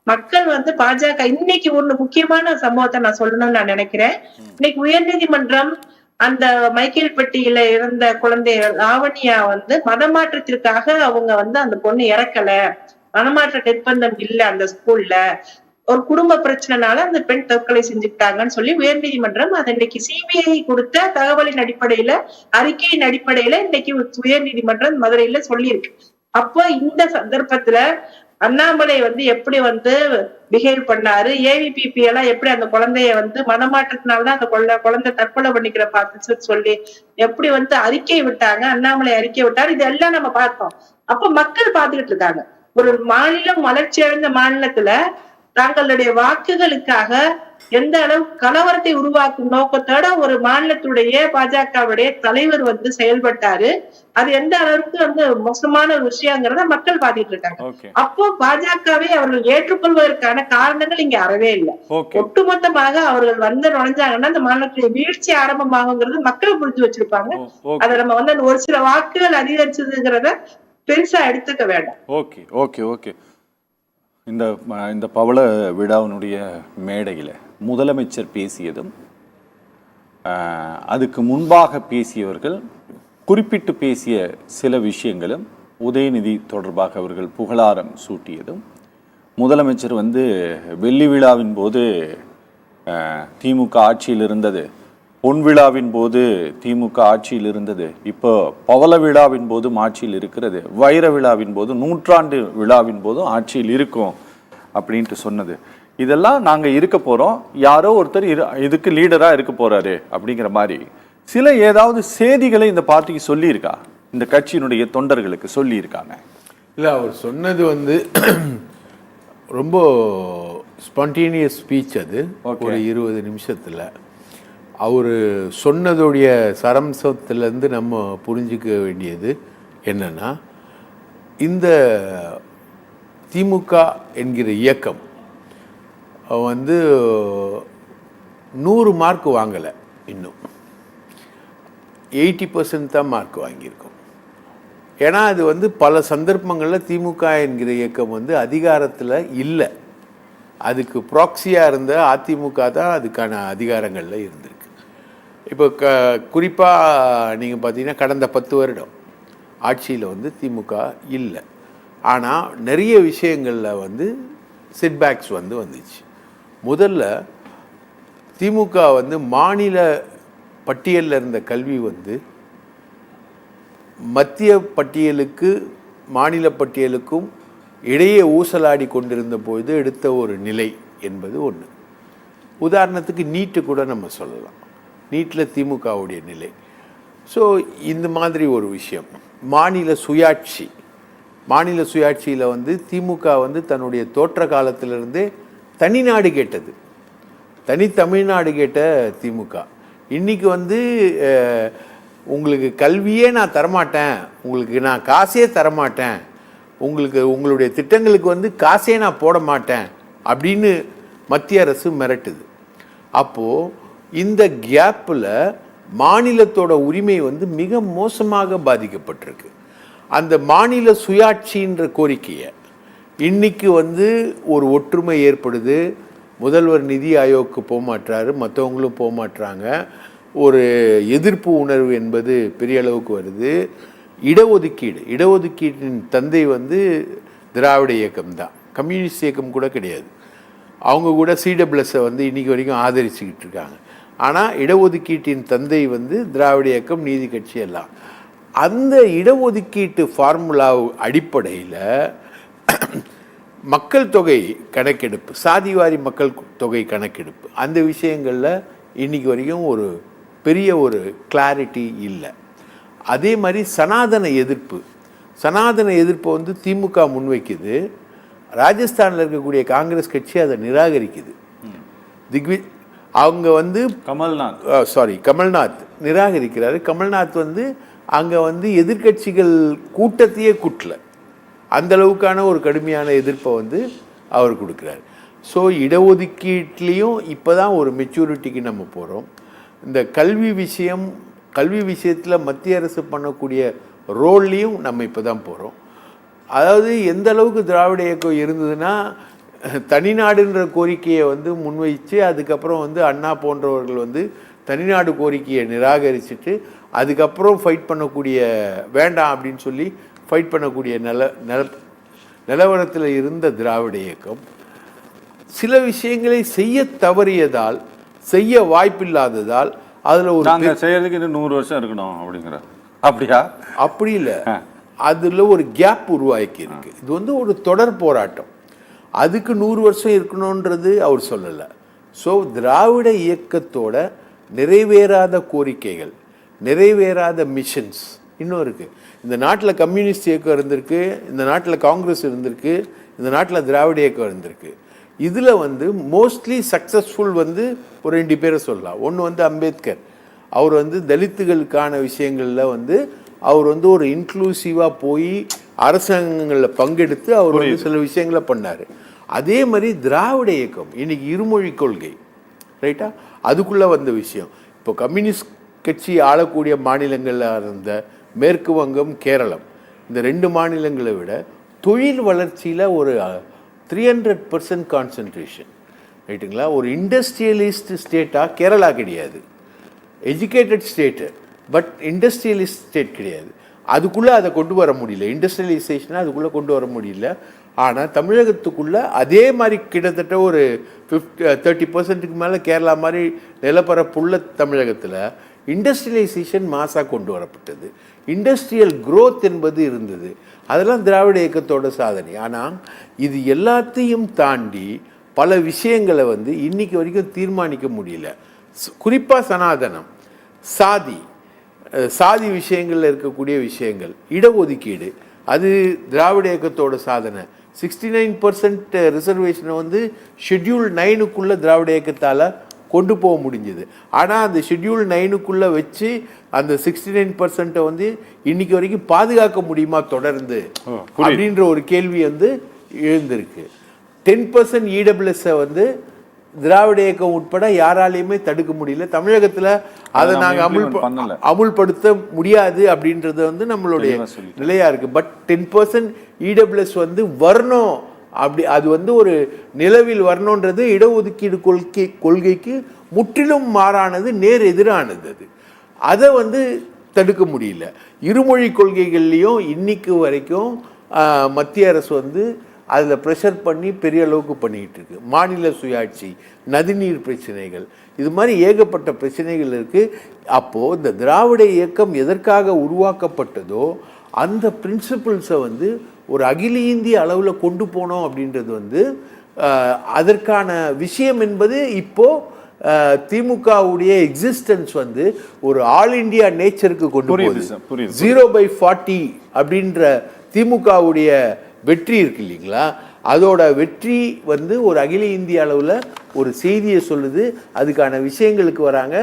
மக்கள் வந்து பாஜக இன்னைக்கு ஒண்ணு முக்கியமான சம்பவத்தை நான் சொல்லணும்னு நான் நினைக்கிறேன். இன்னைக்கு உயர்நீதிமன்றம் அந்த மைக்கேல்பட்டியில இருந்த குழந்தை லாவண்யா வந்து மதமாற்றத்திற்காக அவங்க வந்து அந்த பொண்ணு இறக்கல, மனமாற்ற நிர்பந்தம் இல்ல அந்த ஸ்கூல்ல, ஒரு குடும்ப பிரச்சனைனால அந்த பெண் தற்கொலை செஞ்சுக்கிட்டாங்கன்னு சொல்லி உயர்நீதிமன்றம் அதை இன்னைக்கு சிபிஐ கொடுத்த தகவலின் அடிப்படையில, அறிக்கையின் அடிப்படையில இன்னைக்கு உயர்நீதிமன்றம் மதுரையில சொல்லியிருக்கு. அப்போ இந்த சந்தர்ப்பத்துல அண்ணாமலை வந்து எப்படி வந்து பிஹேவ் பண்ணாரு, ஏவிபிபி எல்லாம் எப்படி அந்த குழந்தைய வந்து மனமாற்றத்தினால்தான் அந்த குழந்தை தற்கொலை பண்ணிக்கிற பார்த்து சொல்லி எப்படி வந்து அறிக்கை விட்டாங்க, அண்ணாமலை அறிக்கை விட்டாரு, இதெல்லாம் நம்ம பார்த்தோம். அப்ப மக்கள் பார்த்துக்கிட்டு இருக்காங்க. ஒரு மாநிலம் வளர்ச்சி அடைந்த மாநிலத்துல தங்களுடைய வாக்குகளுக்காக எந்த அளவு கலவரத்தை உருவாக்கும் நோக்கத்தோட ஒரு மாநிலத்துடைய பாஜகவுடைய தலைவர் வந்து செயல்பட்டாரு, அது எந்த அளவுக்கு வந்து மோசமான ஒரு விஷயங்கிறத மக்கள் பாத்துட்டு இருக்காங்க. அப்போ பாஜகவை அவர்கள் ஏற்றுக்கொள்வதற்கான காரணங்கள் இங்க அறவே இல்லை. ஒட்டுமொத்தமாக அவர்கள் வந்து நுழைஞ்சாங்கன்னா அந்த மாநிலத்துடைய வீழ்ச்சி ஆரம்பமாகுங்கிறது மக்கள் புரிஞ்சு வச்சிருப்பாங்க. அதை நம்ம வந்து ஒரு சில வாக்குகள் அதிகரிச்சதுங்கிறத பெருசா எடுத்துக்க வேண்டாம். ஓகே ஓகே ஓகே இந்த பவள விழாவினுடைய மேடையில் முதலமைச்சர் பேசியதும் அதுக்கு முன்பாக பேசியவர்கள் குறிப்பிட்டு பேசிய சில விஷயங்களும் உதயநிதி தொடர்பாக அவர்கள் புகழாரம் சூட்டியதும் முதலமைச்சர் வந்து வெள்ளி விழாவின் போது திமுக ஆட்சியில் இருந்தது, பொன் விழாவின் போது திமுக ஆட்சியில் இருந்தது, இப்போ பவள விழாவின் போதும் ஆட்சியில் இருக்கிறது, வைர விழாவின் போதும் 100ஆண்டு விழாவின் போதும் ஆட்சியில் இருக்கும் அப்படின்ட்டு சொன்னது. இதெல்லாம் நாங்கள் இருக்க போகிறோம், யாரோ ஒருத்தர் இதுக்கு லீடராக இருக்க போகிறாரு அப்படிங்கிற மாதிரி சில ஏதாவது செய்திகளை இந்த பார்ட்டிக்கு சொல்லியிருக்கா, இந்த கட்சியினுடைய தொண்டர்களுக்கு சொல்லியிருக்காங்க? இல்லை, அவர் சொன்னது வந்து ரொம்ப ஸ்பான்டேனியஸ் ஸ்பீச். அது ஒரு 20 நிமிஷத்தில் அவர் சொன்னதுடைய சரம்சத்திலேருந்து நம்ம புரிஞ்சிக்க வேண்டியது என்னன்னா, இந்த திமுக என்கிற இயக்கம் வந்து 100 மார்க் வாங்கலை, இன்னும் 80% தான் மார்க் வாங்கியிருக்கோம். ஏன்னா அது வந்து பல சந்தர்ப்பங்களில் திமுக என்கிற இயக்கம் வந்து அதிகாரத்தில் இல்லை, அதுக்கு ப்ராக்சியாக இருந்த அதிமுக தான் அதுக்கான அதிகாரங்களில் இருந்திருக்கு. இப்போ குறிப்பாக நீங்கள் பார்த்தீங்கன்னா கடந்த 10 வருடம் ஆட்சியில் வந்து திமுக இல்லை, ஆனால் நிறைய விஷயங்களில் வந்து செட்பேக்ஸ் வந்து வந்துச்சு. முதல்ல திமுக வந்து மாநில பட்டியலில் இருந்த கல்வி வந்து மத்திய பட்டியலுக்கு மாநில பட்டியலுக்கும் இடையே ஊசலாடி கொண்டிருந்த பொழுது எடுத்த ஒரு நிலை என்பது ஒன்று. உதாரணத்துக்கு நீட்டு கூட நம்ம சொல்லலாம், நீட்டில் திமுகவுடைய நிலை. ஸோ இந்த மாதிரி ஒரு விஷயம். மாநில சுயாட்சியில் வந்து திமுக வந்து தன்னுடைய தோற்ற காலத்திலிருந்தே தனிநாடு கேட்டது, தனி தமிழ்நாடு கேட்ட திமுக. இன்றைக்கி வந்து உங்களுக்கு கல்வியே நான் தரமாட்டேன், உங்களுக்கு நான் காசே தரமாட்டேன், உங்களுடைய திட்டங்களுக்கு வந்து காசே நான் போட மாட்டேன் அப்படின்னு மத்திய அரசு மிரட்டுது. அப்போது இந்த கேப்பில் மாநிலத்தோட உரிமை வந்து மிக மோசமாக பாதிக்கப்பட்டிருக்கு. அந்த மாநில சுயாட்சின்ற கோரிக்கையை இன்னைக்கு வந்து ஒரு ஒற்றுமை ஏற்படுது. முதல்வர் நிதி ஆயோக்கு போக மாட்டாரு, மற்றவங்களும் போக மாட்டாங்க. ஒரு எதிர்ப்பு உணர்வு என்பது பெரிய அளவுக்கு வருது. இடஒதுக்கீட்டின் தந்தை வந்து திராவிட இயக்கம் தான், கம்யூனிஸ்ட் இயக்கம் கூட கிடையாது. அவங்க கூட சிடபிள்யூஎஸை வந்து இன்றைக்கி வரைக்கும் ஆதரிச்சுக்கிட்டு இருக்காங்க. ஆனால் இடஒதுக்கீட்டின் தந்தை வந்து திராவிட இயக்கம், நீதி கட்சி எல்லாம். அந்த இடஒதுக்கீட்டு ஃபார்முலா அடிப்படையில் மக்கள் தொகை கணக்கெடுப்பு, சாதிவாரி மக்கள் தொகை கணக்கெடுப்பு, அந்த விஷயங்களில் இன்றைக்கி வரைக்கும் ஒரு பெரிய ஒரு கிளாரிட்டி இல்லை. அதே மாதிரி சனாதன எதிர்ப்பை வந்து திமுக முன்வைக்குது, ராஜஸ்தானில் இருக்கக்கூடிய காங்கிரஸ் கட்சி அதை நிராகரிக்குது. அவங்க வந்து கமல்நாத் நிராகரிக்கிறாரு. கமல்நாத் வந்து அங்கே வந்து எதிர்கட்சிகள் கூட்டத்தையே கூட்டல, அந்த அளவுக்கான ஒரு கடுமையான எதிர்ப்பை வந்து அவர் கொடுக்குறாரு. ஸோ இடஒதுக்கீட்லேயும் இப்போ தான் ஒரு மெச்சூரிட்டிக்கு நம்ம போகிறோம். இந்த கல்வி விஷயம் கல்வி விஷயத்தில் மத்திய அரசு பண்ணக்கூடிய ரோல்லையும் நம்ம இப்போ தான் போகிறோம். அதாவது எந்த அளவுக்கு திராவிட இயக்கம் இருந்ததுன்னா, தனிநாடுன்ற கோரிக்கையை வந்து முன்வைச்சு அதுக்கப்புறம் வந்து அண்ணா போன்றவர்கள் வந்து தனிநாடு கோரிக்கையை நிராகரிச்சுட்டு அதுக்கப்புறம் ஃபைட் பண்ணக்கூடிய வேண்டாம் அப்படின்னு சொல்லி ஃபைட் பண்ணக்கூடிய நிலவரத்தில் இருந்த திராவிட இயக்கம் சில விஷயங்களை செய்ய தவறியதால், செய்ய வாய்ப்பில்லாததால் அதில் ஒரு நாங்கள் செய்யறதுக்கு இன்னும் 100 வருஷம் இருக்கணும் அப்படிங்கிற அப்படியா? அப்படி இல்லை, அதில் ஒரு கேப் உருவாக்கி இருக்கு. இது வந்து ஒரு தொடர் போராட்டம். அதுக்கு 100 வருஷம் இருக்கணுன்றது அவர் சொல்லலை. ஸோ திராவிட இயக்கத்தோட நிறைவேறாத கோரிக்கைகள், நிறைவேறாத மிஷன்ஸ் இன்னும் இருக்குது. இந்த நாட்டில் கம்யூனிஸ்ட் இயக்கம் இருந்திருக்கு, இந்த நாட்டில் காங்கிரஸ் இருந்திருக்கு, இந்த நாட்டில் திராவிட இயக்கம் இருந்திருக்கு. இதில் வந்து மோஸ்ட்லி சக்ஸஸ்ஃபுல் வந்து ஒரு 2 பேரை சொல்லலாம். ஒன்று வந்து அம்பேத்கர். அவர் வந்து தலித்துகளுக்கான விஷயங்களில் வந்து அவர் வந்து ஒரு இன்க்ளூசிவாக போய் அரசாங்கங்களில் பங்கெடுத்து அவர் வந்து சில விஷயங்களை பண்ணார். அதே மாதிரி திராவிட இயக்கம் இன்னைக்கு இருமொழி கொள்கை, ரைட்டா, அதுக்குள்ளே வந்த விஷயம். இப்போ கம்யூனிஸ்ட் கட்சி ஆளக்கூடிய மாநிலங்களில் இருந்த மேற்கு வங்கம், கேரளம், இந்த 2 மாநிலங்களை விட தொழில் வளர்ச்சியில் ஒரு 300% கான்சன்ட்ரேஷன், ரைட்டுங்களா. ஒரு இண்டஸ்ட்ரியலிஸ்ட் ஸ்டேட்டாக கேரளா கிடையாது, educated state, but industrialist state கிடையாது. அதுக்குள்ளே அதை கொண்டு வர முடியல, இண்டஸ்ட்ரியலைசேஷனை அதுக்குள்ளே கொண்டு வர முடியல. ஆனால் தமிழகத்துக்குள்ளே அதே மாதிரி கிட்டத்தட்ட ஒரு 30% மேலே கேரளா மாதிரி நிலப்பரப்புள்ள தமிழகத்தில் இண்டஸ்ட்ரியலைசேஷன் மாசாக கொண்டு வரப்பட்டது. இண்டஸ்ட்ரியல் க்ரோத் என்பது இருந்தது. அதெல்லாம் திராவிட இயக்கத்தோட சாதனை. ஆனால் இது எல்லாத்தையும் தாண்டி பல விஷயங்களை வந்து இன்னைக்கு வரைக்கும் தீர்மானிக்க முடியல. குறிப்பாக சனாதனம், சாதி விஷயங்களில் இருக்கக்கூடிய விஷயங்கள், இடஒதுக்கீடு, அது திராவிட இயக்கத்தோட சாதனை. 69% ரிசர்வேஷனை வந்து ஷெட்யூல் 9க்குள்ளே திராவிட இயக்கத்தால் கொண்டு போக முடிஞ்சுது. ஆனால் அந்த ஷெட்யூல் 9க்குள்ளே வச்சு அந்த 69% வந்து இன்னைக்கு வரைக்கும் பாதுகாக்க முடியுமா தொடர்ந்து அப்படின்ற ஒரு கேள்வி வந்து எழுந்திருக்கு. 10% இடபிள்யூஎஸை வந்து திராவிட இயக்கம் உட்பட யாராலையுமே தடுக்க முடியல. தமிழகத்தில் அதை நாங்கள் அமுல்படுத்த முடியாது அப்படின்றது வந்து நம்மளுடைய நிலையா இருக்கு. பட் 10% இடபிள்யூஎஸ் வந்து வரணும், அப்படி அது வந்து ஒரு நிலவில் வரணுன்றது இடஒதுக்கீடு கொள்கைக்கு முற்றிலும் மாறானது, நேர் எதிரானது. அதை வந்து தடுக்க முடியல. இருமொழி கொள்கைகள்லையும் இன்னைக்கு வரைக்கும் மத்திய அரசு வந்து அதில் ப்ரெஷர் பண்ணி பெரிய அளவுக்கு பண்ணிக்கிட்டு இருக்கு. மாநில சுயாட்சி, நதிநீர் பிரச்சனைகள், இது மாதிரி ஏகப்பட்ட பிரச்சனைகள் இருக்குது. அப்போது இந்த திராவிட இயக்கம் எதற்காக உருவாக்கப்பட்டதோ அந்த பிரின்சிபிள்ஸை வந்து ஒரு அகில இந்திய அளவில் கொண்டு போனோம் அப்படின்றது வந்து அதற்கான விஷயம் என்பது இப்போது திமுகவுடைய எக்ஸிஸ்டன்ஸ் வந்து ஒரு ஆல் இண்டியா நேச்சருக்கு கொண்டு போகுது. 0/40 அப்படின்ற திமுகவுடைய வெற்றி இருக்கு இல்லைங்களா, அதோட வெற்றி வந்து ஒரு அகில இந்திய அளவில் ஒரு செய்தியை சொல்லுது. அதுக்கான விஷயங்களுக்கு வராங்க,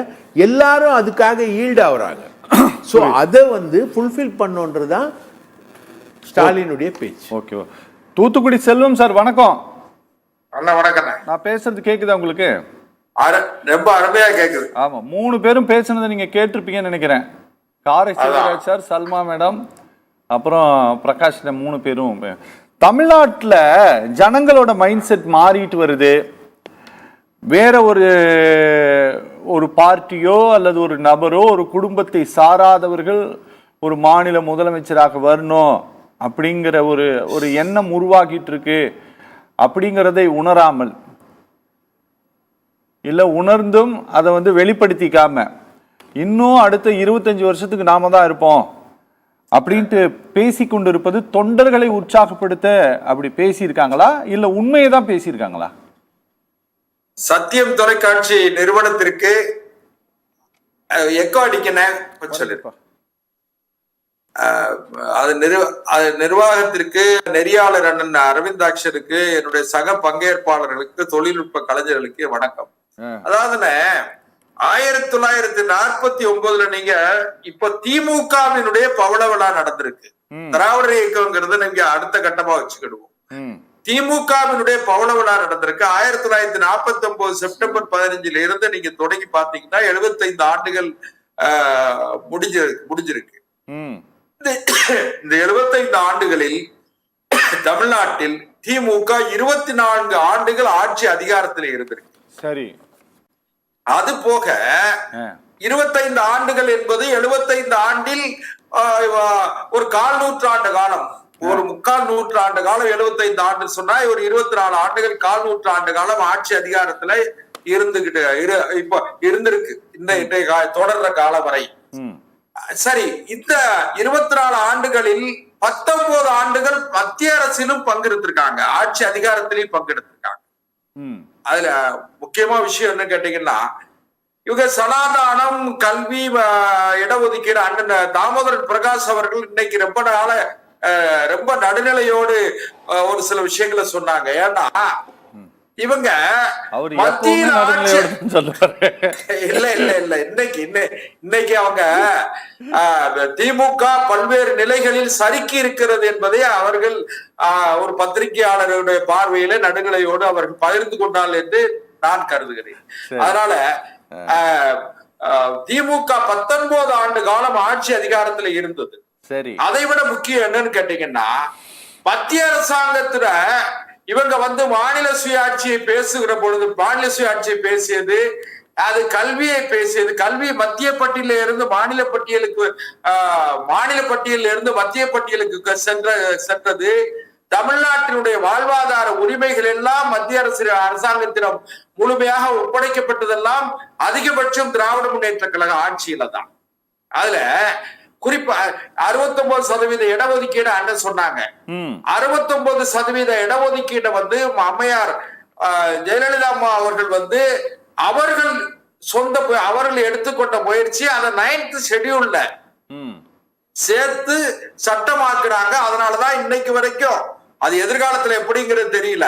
எல்லாரும் அதுக்காக ஈல்டாகிறாங்க. ஸோ அதை வந்து ஃபுல்ஃபில் பண்ணோன்றது தான் ஸ்டாலினுடைய பேச்சு. ஓகே, தூத்துக்குடி செல்வம் சார் வணக்கம். அண்ணா வணக்கம். நான் பேசுறது கேக்குதா உங்களுக்கு? ரொம்ப அருமையா கேக்குது. ஆமா, 3 பேரும் பேசுனதை நீங்க கேட்டிருப்பீங்கன்னு நினைக்கிறேன். காரை செல்வராஜ் சார், சல்மா மேடம், அப்புறம் பிரகாஷ், 3 பேரும். தமிழ்நாட்டில் ஜனங்களோட மைண்ட் செட் மாறிட்டு வருது. வேற ஒரு பார்ட்டியோ அல்லது ஒரு நபரோ, ஒரு குடும்பத்தை சாராதவர்கள் ஒரு மாநில முதலமைச்சராக வரணும் அப்படிங்கிற ஒரு எண்ணம் உருவாகிட்டு இருக்கு. அப்படிங்கிறதை உணராமல், இல்லை உணர்ந்தும் அதை வந்து வெளிப்படுத்திக்காம, இன்னும் அடுத்த 25 வருஷத்துக்கு நாம தான் இருப்போம் அப்படின்ட்டு பேசிக்கொண்டு இருப்பது தொண்டர்களை உற்சாகப்படுத்த அப்படி பேசியிருக்காங்களா, இல்ல உண்மையை தான் பேசியிருக்காங்களா? சத்தியம் தொலைக்காட்சி நிறுவனத்திற்கு எக்கோ அடிக்கணும் சொல்லிருப்பேன். அது நிர்வாகத்திற்கு, நெறியாளர் அண்ணன் அரவிந்தாட்சருக்கு, என்னுடைய சக பங்கேற்பாளர்களுக்கு, தொழில்நுட்ப கலைஞர்களுக்கு வணக்கம். அதாவதுன்னு 1949 நீங்க இப்ப திமுகவினுடைய பவள விழா நடந்திருக்கு. திராவிட இயக்கம்ங்கிறது நீங்க அடுத்த கட்டமா வச்சுக்கிடுவோம். திமுகவினுடைய பவள விழா நடந்திருக்கு. 1949 செப்டம்பர் 15 இருந்து நீங்க தொடங்கி பாத்தீங்கன்னா 75 ஆண்டுகள் முடிஞ்சிருக்கு. இந்த 75 ஆண்டுகளில் தமிழ்நாட்டில் திமுக 24 ஆண்டுகள் ஆட்சி அதிகாரத்தில் இருந்திருக்கு. சரி. அது போக 25 ஆண்டுகள் என்பது 75 ஆண்டில் ஒரு 1/4 நூற்றாண்டு காலம், ஒரு 3/4 நூற்றாண்டு காலம். 75 ஆண்டு சொன்னா ஒரு 24 ஆண்டுகள், 1/4 நூற்றாண்டு காலம் ஆட்சி அதிகாரத்துல இருந்துகிட்டு இப்ப இருந்திருக்கு, இன்றைய தொடர்ற காலம் வரை. சரி, இந்த 24 ஆண்டுகளில் 19 ஆண்டுகள் மத்திய அரசிலும் பங்கெடுத்திருக்காங்க, ஆட்சி அதிகாரத்திலையும் பங்கெடுத்திருக்காங்க. அதுல முக்கியமா விஷயம் என்ன கேட்டீங்கன்னா, இவங்க சனாதானம், கல்வி, இடஒதுக்கீடு, அண்ணன் தாமோதரன் பிரகாஷ் அவர்கள் இன்னைக்கு ரொம்ப நடுநிலையோடு ஒரு சில விஷயங்களை சொன்னாங்க. ஏன்னா இவங்க மத்தியில் இன்னைக்கு அவங்க திமுக பல்வேறு நிலைகளில் சறுக்கி இருக்கிறது என்பதை அவர்கள் ஒரு பத்திரிகையாளருடைய பார்வையில நடுநிலையோடு அவர்கள் பகிர்ந்து கொண்டார்கள் என்று நான் கருதுகிறேன். அதனால திமுக 19 ஆண்டு காலம் ஆட்சி அதிகாரத்துல இருந்தது. சரி, அதை விட முக்கியம் என்னன்னு கேட்டீங்கன்னா, மத்திய அரசாங்கத்துல இவங்க மாநில சுயாட்சியை பேசுகிற பொழுது, மாநில சுயாட்சியை பேசியது, அது கல்வியை பேசியது, கல்வி மத்திய பட்டியலில் இருந்து மாநில பட்டியலுக்கு, மாநில பட்டியலில் இருந்து மத்திய பட்டியலுக்கு சென்றது. தமிழ்நாட்டினுடைய வாழ்வாதார உரிமைகள் எல்லாம் மத்திய அரசாங்கத்திடம் முழுமையாக ஒப்படைக்கப்பட்டதெல்லாம் அதிகபட்சம் திராவிட முன்னேற்ற கழக ஆட்சியில தான். அதுல குறிப்பா 69% இடஒதுக்கீடு அண்ணன் சொன்னாங்க. 69% இடஒதுக்கீடு அம்மையார் ஜெயலலிதா அம்மா அவர்கள் அவர்கள் எடுத்துக்கொண்ட முயற்சி, அதை 9th ஷெட்யூல்ல சேர்த்து சட்டமாக்குறாங்க. அதனாலதான் இன்னைக்கு வரைக்கும், அது எதிர்காலத்துல எப்படிங்கிறது தெரியல,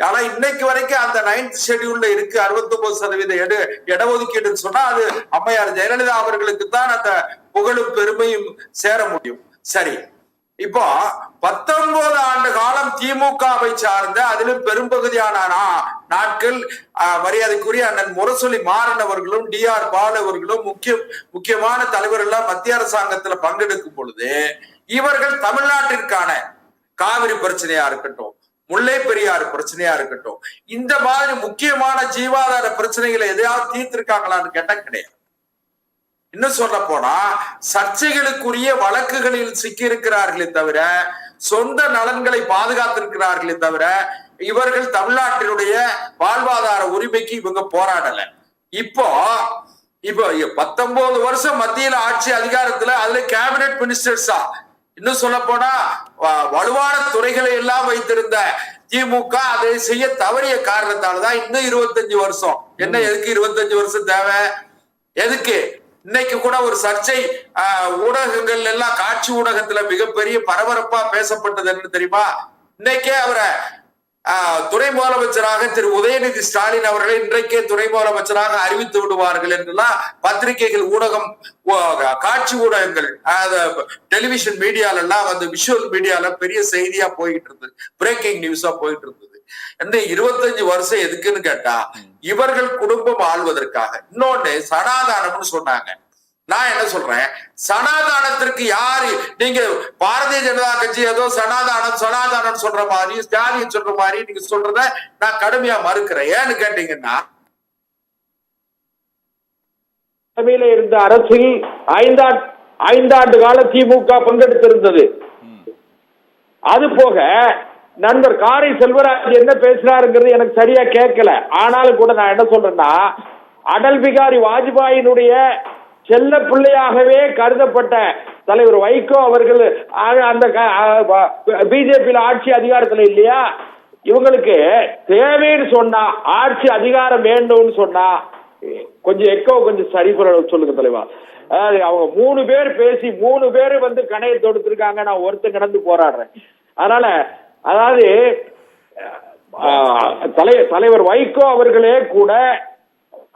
ஆனா இன்னைக்கு வரைக்கும் அந்த 9th ஷெட்யூல்ல இருக்கு 69% இடஒதுக்கீடுன்னு சொன்னா அது அம்மையார் ஜெயலலிதா அவர்களுக்கு தான் அந்த புகழும் பெருமையும் சேர முடியும். சரி, இப்போ 19 ஆண்டு காலம் திமுகவை சார்ந்த, அதிலும் பெரும்பகுதியான நாட்கள் மரியாதைக்குரிய அண்ணன் முரசொலி மாறன் அவர்களும் DR பாலு அவர்களும் முக்கியமான தலைவர்கள் மத்திய அரசாங்கத்துல பங்கெடுக்கும் பொழுது, இவர்கள் தமிழ்நாட்டிற்கான காவிரி பிரச்சனையா இருக்கட்டும், முல்லை பெரியாறு பிரச்சனையா இருக்கட்டும், இந்த மாதிரி முக்கியமான ஜீவாதார பிரச்சனைகளை எதையாவது தீர்த்திருக்காங்களான்னு கேட்டா கிடையாது. இன்னும் சொல்ல போனா சர்ச்சைகளுக்குரிய வழக்குகளில் சிக்கி இருக்கிறார்களே தவிர, சொந்த நலன்களை பாதுகாத்திருக்கிறார்களே தவிர, இவர்கள் தமிழ்நாட்டினுடைய வாழ்வாதார உரிமைக்கு இவங்க போராடல. இப்போ 19 வருஷம் மத்தியில ஆட்சி அதிகாரத்துல, அதுல கேபினெட் மினிஸ்டர்ஸா, இன்னும் சொல்ல போனா வலுவான துறைகளை எல்லாம் வைத்திருந்த திமுக அதை செய்ய தவறிய காரணத்தாலதான் இன்னும் 25 வருஷம். என்ன, எதுக்கு 25 வருஷம் தேவை? எதுக்கு? இன்னைக்கு கூட ஒரு சர்ச்சை ஊடகங்கள் எல்லாம், காட்சி ஊடகத்துல மிகப்பெரிய பரபரப்பா பேசப்பட்டது என்ன தெரியுமா? இன்னைக்கே அவரை துணை முதலமைச்சராக திரு உதயநிதி ஸ்டாலின் அவர்களை இன்றைக்கே துணை முதலமைச்சராக அறிவித்து விடுவார்கள் என்றெல்லாம் பத்திரிகைகள், ஊடகம், காட்சி ஊடகங்கள், டெலிவிஷன் மீடியால எல்லாம் விஷுவல் மீடியால பெரிய செய்தியா போயிட்டு இருந்தது, பிரேக்கிங் நியூஸா போயிட்டு இருந்தது. இந்த 25 வருஷம் எதுக்குன்னு கேட்டா, இவர்கள் குடும்பம் ஆள்வதற்காக. இன்னொன்னு சனாதானம்னு சொன்னாங்க. நான் என்ன சொல்றேன், சனாதானத்திற்கு யாரு, நீங்க பாரதிய ஜனதா கட்சி ஏதோ சனாதானம் சொல்ற மாதிரி, ஸ்டாலின் சொல்ற மாதிரி நீங்க சொல்றத நான் கடுமையா மறுக்கிறேன். ஏன்னு கேட்டீங்கன்னா, இருந்த அரசில் 5 ஆண்டு கால திமுக பங்கெடுத்திருந்தது. அது போக நண்பர் காரை செல்வராஜ் என்ன பேசுறாருங்கிறது எனக்கு சரியா கேட்கல. ஆனாலும் கூட நான் என்ன சொல்றேன்னா, அடல் பிகாரி வாஜ்பாயினுடைய செல்ல பிள்ளையாகவே கருதப்பட்ட தலைவர் வைகோ அவர்கள் அந்த பிஜேபியில ஆட்சி அதிகாரத்துல இல்லையா, இவங்களுக்கு தேவைன்னு சொன்னா, ஆட்சி அதிகாரம் வேண்டும்னு சொன்னா, கொஞ்சம் சரி சொல்லுங்க தலைவா. அவங்க 3 பேர் பேசி 3 பேரு கணையை தொடுத்திருக்காங்க, நான் ஒருத்தன் கிடந்து போராடுறேன். அதனால தலைவர் வைகோ அவர்களே கூட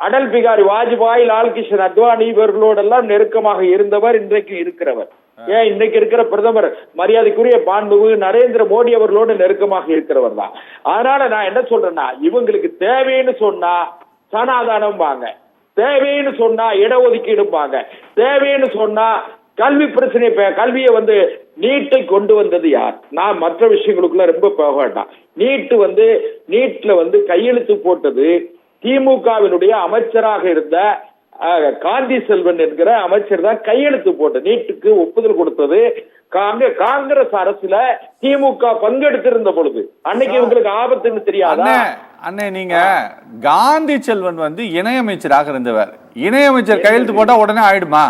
அடல் பிகாரி வாஜ்பாய், லால் கிஷன் அத்வானி இவர்களோடெல்லாம் நெருக்கமாக இருந்தவர், இன்றைக்கு இருக்கிறவர். ஏன், இன்னைக்கு இருக்கிற பிரதமர் மரியாதைக்குரிய மாண்புமிகு நரேந்திர மோடி அவர்களோடு நெருக்கமாக இருக்கிறவர் தான். அதனால நான் என்ன சொல்றேன்னா, இவங்களுக்கு தேவைன்னு சொன்னா சனாதானம் வாங்க, தேவைன்னு சொன்னா இடஒதுக்கீடுப்பாங்க, தேவைன்னு சொன்னா கல்வி பிரச்சனை. கல்வியை நீட்டை கொண்டு வந்தது யார்? நான் மற்ற விஷயங்களுக்குள்ள ரொம்ப போக வேண்டாம். நீட்ல கையெழுத்து போட்டது திமுகவினுடைய அமைச்சராக இருந்த காந்தி செல்வன் என்கிற அமைச்சர் தான் கையெழுத்து போட்டு நீட்டுக்கு ஒப்புதல் கொடுத்தது. காங்கிரஸ் அரசுல திமுக பங்கெடுத்திருந்த பொழுது அன்னைக்கு இவங்களுக்கு ஆபத்துன்னு தெரியாதா? அண்ணே, நீங்க காந்தி செல்வன் இணையமைச்சராக இருந்தவர். இணையமைச்சர் கையெழுத்து போட்டா உடனே ஆயிடுமா?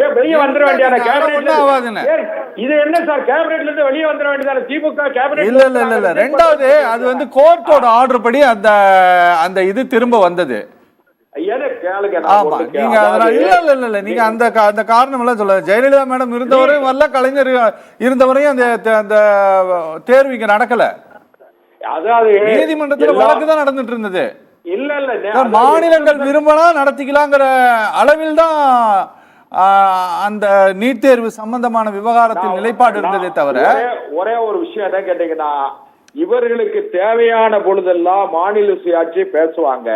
ஏன் வெளியே வந்துட வேண்டியதான? இது என்ன சார், கேபினெட்ல இருந்து வெளியே வந்துட வேண்டியதான? திமுக கேபினெட் இல்ல. ரெண்டாவது அது கோர்ட்டோட ஆர்டர் படி அந்த இது திரும்ப வந்தது. நீங்க அந்த காரணம் எல்லாம் சொல்ல. ஜெயலலிதா மேடம் இருந்தவரையும் வரல, கலைஞர் இருந்தவரையும் அந்த தேர்வு இங்க நடக்கல. அதாவது நீதிமன்றத்தில் வழக்கு தான் நடந்துட்டு இருந்தது. இல்ல மாநிலங்கள் விரும்பினா நடத்திக்கலாங்கிற அளவில் தான் அந்த நீட் தேர்வு சம்பந்தமான விவகாரத்தின் நிலைப்பாடு இருந்ததே தவிர. ஒரே ஒரு விஷயம் என்ன கேட்டீங்கன்னா, இவர்களுக்கு தேவையான பொழுதெல்லாம் மாநில சுயாட்சி பேசுவாங்க.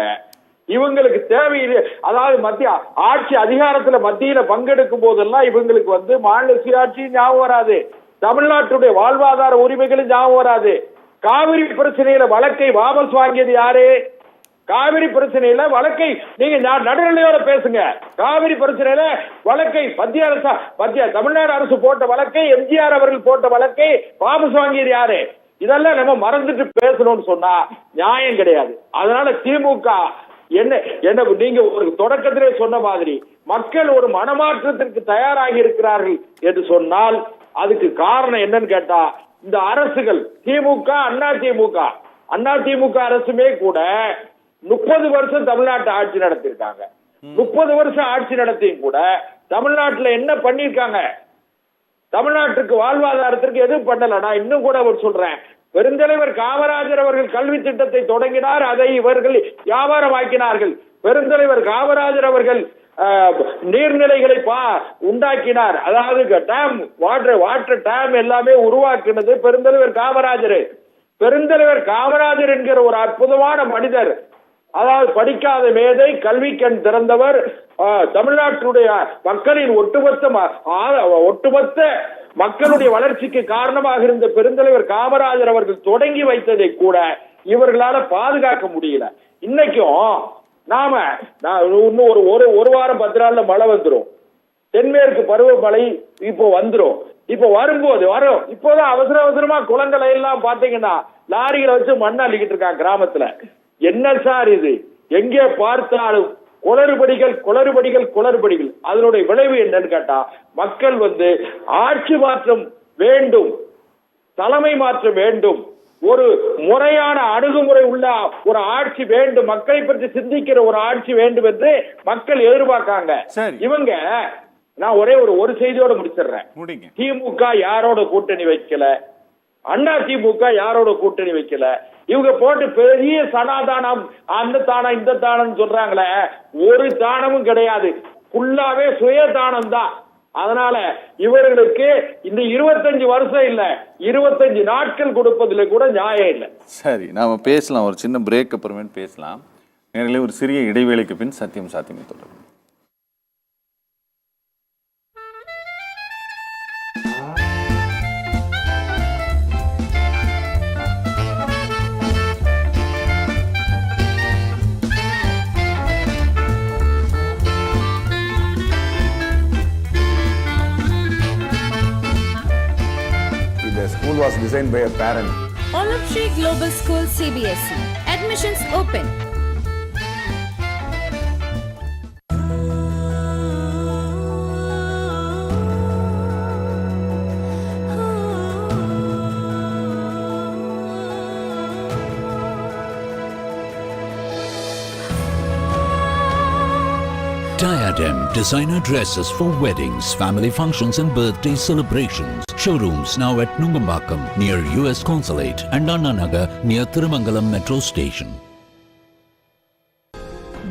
இவங்களுக்கு தேவையில்லை, அதாவது மத்திய ஆட்சி அதிகாரத்துல மத்தியில பங்கெடுக்கும் போதெல்லாம் இவங்களுக்கு மாநில சுயாட்சி ஞாபகம் வராது, தமிழ்நாட்டுடைய வாழ்வாதார உரிமைகளும் ஞாபகம் வராது. காவிரி பிரச்சனையில வழக்கை வாபஸ் வாங்கியது யாரு? காவிரி பிரச்சனையில வழக்கை நீங்க நடுநிலையோட பேசுங்க. காவிரி பிரச்சனையில வழக்கை தமிழ்நாடு அரசு போட்ட வழக்கை, எம்ஜிஆர் அவர்கள் போட்ட வழக்கை வாபஸ் வாங்கியது யாரு? இதெல்லாம் நம்ம மறந்துட்டு பேசணும்னு சொன்னா நியாயம் கிடையாது. அதனால திமுக என்ன நீங்க ஒரு தொடக்கத்திலே சொன்ன மாதிரி மக்கள் ஒரு மனமாற்றத்திற்கு தயாராகி இருக்கிறார்கள் என்று சொன்னால் அதுக்கு காரணம் என்னன்னு கேட்டா, இந்த அரசுகள் திமுக, அதிமுக அரசுமே கூட 30 வருஷம் தமிழ்நாட்டு ஆட்சி நடத்திருக்காங்க. 30 வருஷம் ஆட்சி நடத்தியும் கூட தமிழ்நாட்டுல என்ன பண்ணிருக்காங்க? தமிழ்நாட்டுக்கு வாழ்வாதாரத்திற்கு எதுவும் பண்ணல. நான் இன்னும் கூட சொல்றேன், பெருந்தலைவர் காமராஜர் அவர்கள் கல்வி திட்டத்தை தொடங்கினார், அதை இவர்கள் வியாபாரமாக்கினார்கள். பெருந்தலைவர் காமராஜர் அவர்கள் நீர்நிலைகளை உண்டாக்கினார், அதாவது டேம், வாட்டர் டேம் எல்லாமே உருவாக்கினது பெருந்தலைவர் காமராஜர். பெருந்தலைவர் காமராஜர் என்கிற ஒரு அற்புதமான மனிதர், அதாவது படிக்காத மேதை, கல்வி கண் திறந்தவர், தமிழ்நாட்டுடைய மக்களின் ஒட்டுமொத்த மக்களுடைய வளர்ச்சிக்கு காரணமாக இருந்த பெருந்தலைவர் காமராஜர் அவர்கள் தொடங்கி வைத்ததை கூட இவர்களால பாதுகாக்க முடியல. இன்னைக்கும் இன்னும் ஒரு வாரம் 10 நாள்ல மழை வந்துடும், தென்மேற்கு பருவமழை இப்போ வந்துடும். இப்ப வரும்போது இப்போதான் அவசரமா குளங்களை எல்லாம் பாத்தீங்கன்னா லாரிகளை வச்சு மண் அள்ளிக்கிட்டு இருக்காங்க கிராமத்துல. என்ன சார் இது? எங்கே பார்த்தாலும் குளறுபடிகள். அதனுடைய விளைவு என்னன்னு கேட்டா, மக்கள் ஆட்சி மாற்றம் வேண்டும், தலைமை மாற்றம் வேண்டும், ஒரு முறையான அணுகுமுறை உள்ள ஒரு ஆட்சி வேண்டும், மக்களை பற்றி சிந்திக்கிற ஒரு ஆட்சி வேண்டும் என்று மக்கள் எதிர்பார்க்காங்க. இவங்க நான் ஒரு செய்தியோட முடிச்சிடுறேன். திமுக யாரோட கூட்டணி வைக்கல, அதிமுக யாரோட கூட்டணி வைக்கல. இவங்க போட்டு பெரிய சனாதானம், அந்த தானம் இந்த தானம் சொல்றாங்களே, ஒரு தானமும் கிடையாது, ஃபுல்லாவே சுயதானம் தான். அதனால இவர்களுக்கு இந்த 25 வருஷம் இல்ல, 25 நாட்கள் கொடுப்பதில் கூட நியாயம் இல்லை. சரி, நாம பேசலாம், ஒரு சின்ன பிரேக் அப்புறமே பேசலாம். நேரிலே ஒரு சிறிய இடைவேளைக்கு பின் சத்தியம் சாத்தியமே தொடரும். Was designed by a parent. Olive Tree Global School CBSE. Admissions open. Diadem designer dresses for weddings, family functions and birthday celebrations. Showrooms now at Nungambakkam near US Consulate and Anna Nagar near Thirumangalam Metro Station.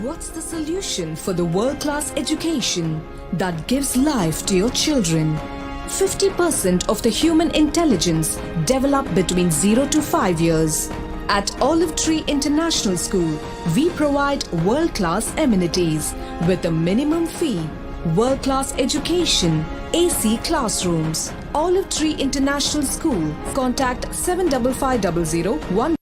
What's the solution for the world-class education that gives life to your children? 50% of the human intelligence develop between 0 to 5 years. At Olive Tree International School, we provide world-class amenities with a minimum fee, world-class education, AC classrooms. Olive Tree International School. Contact 75500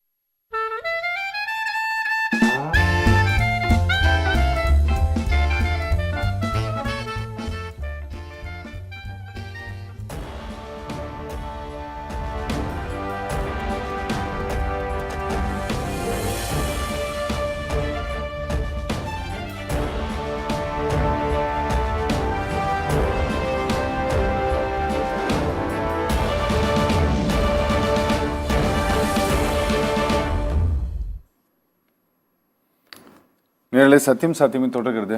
நேரலை சத்தியம் சாத்தியமும் தொடர்கிறது.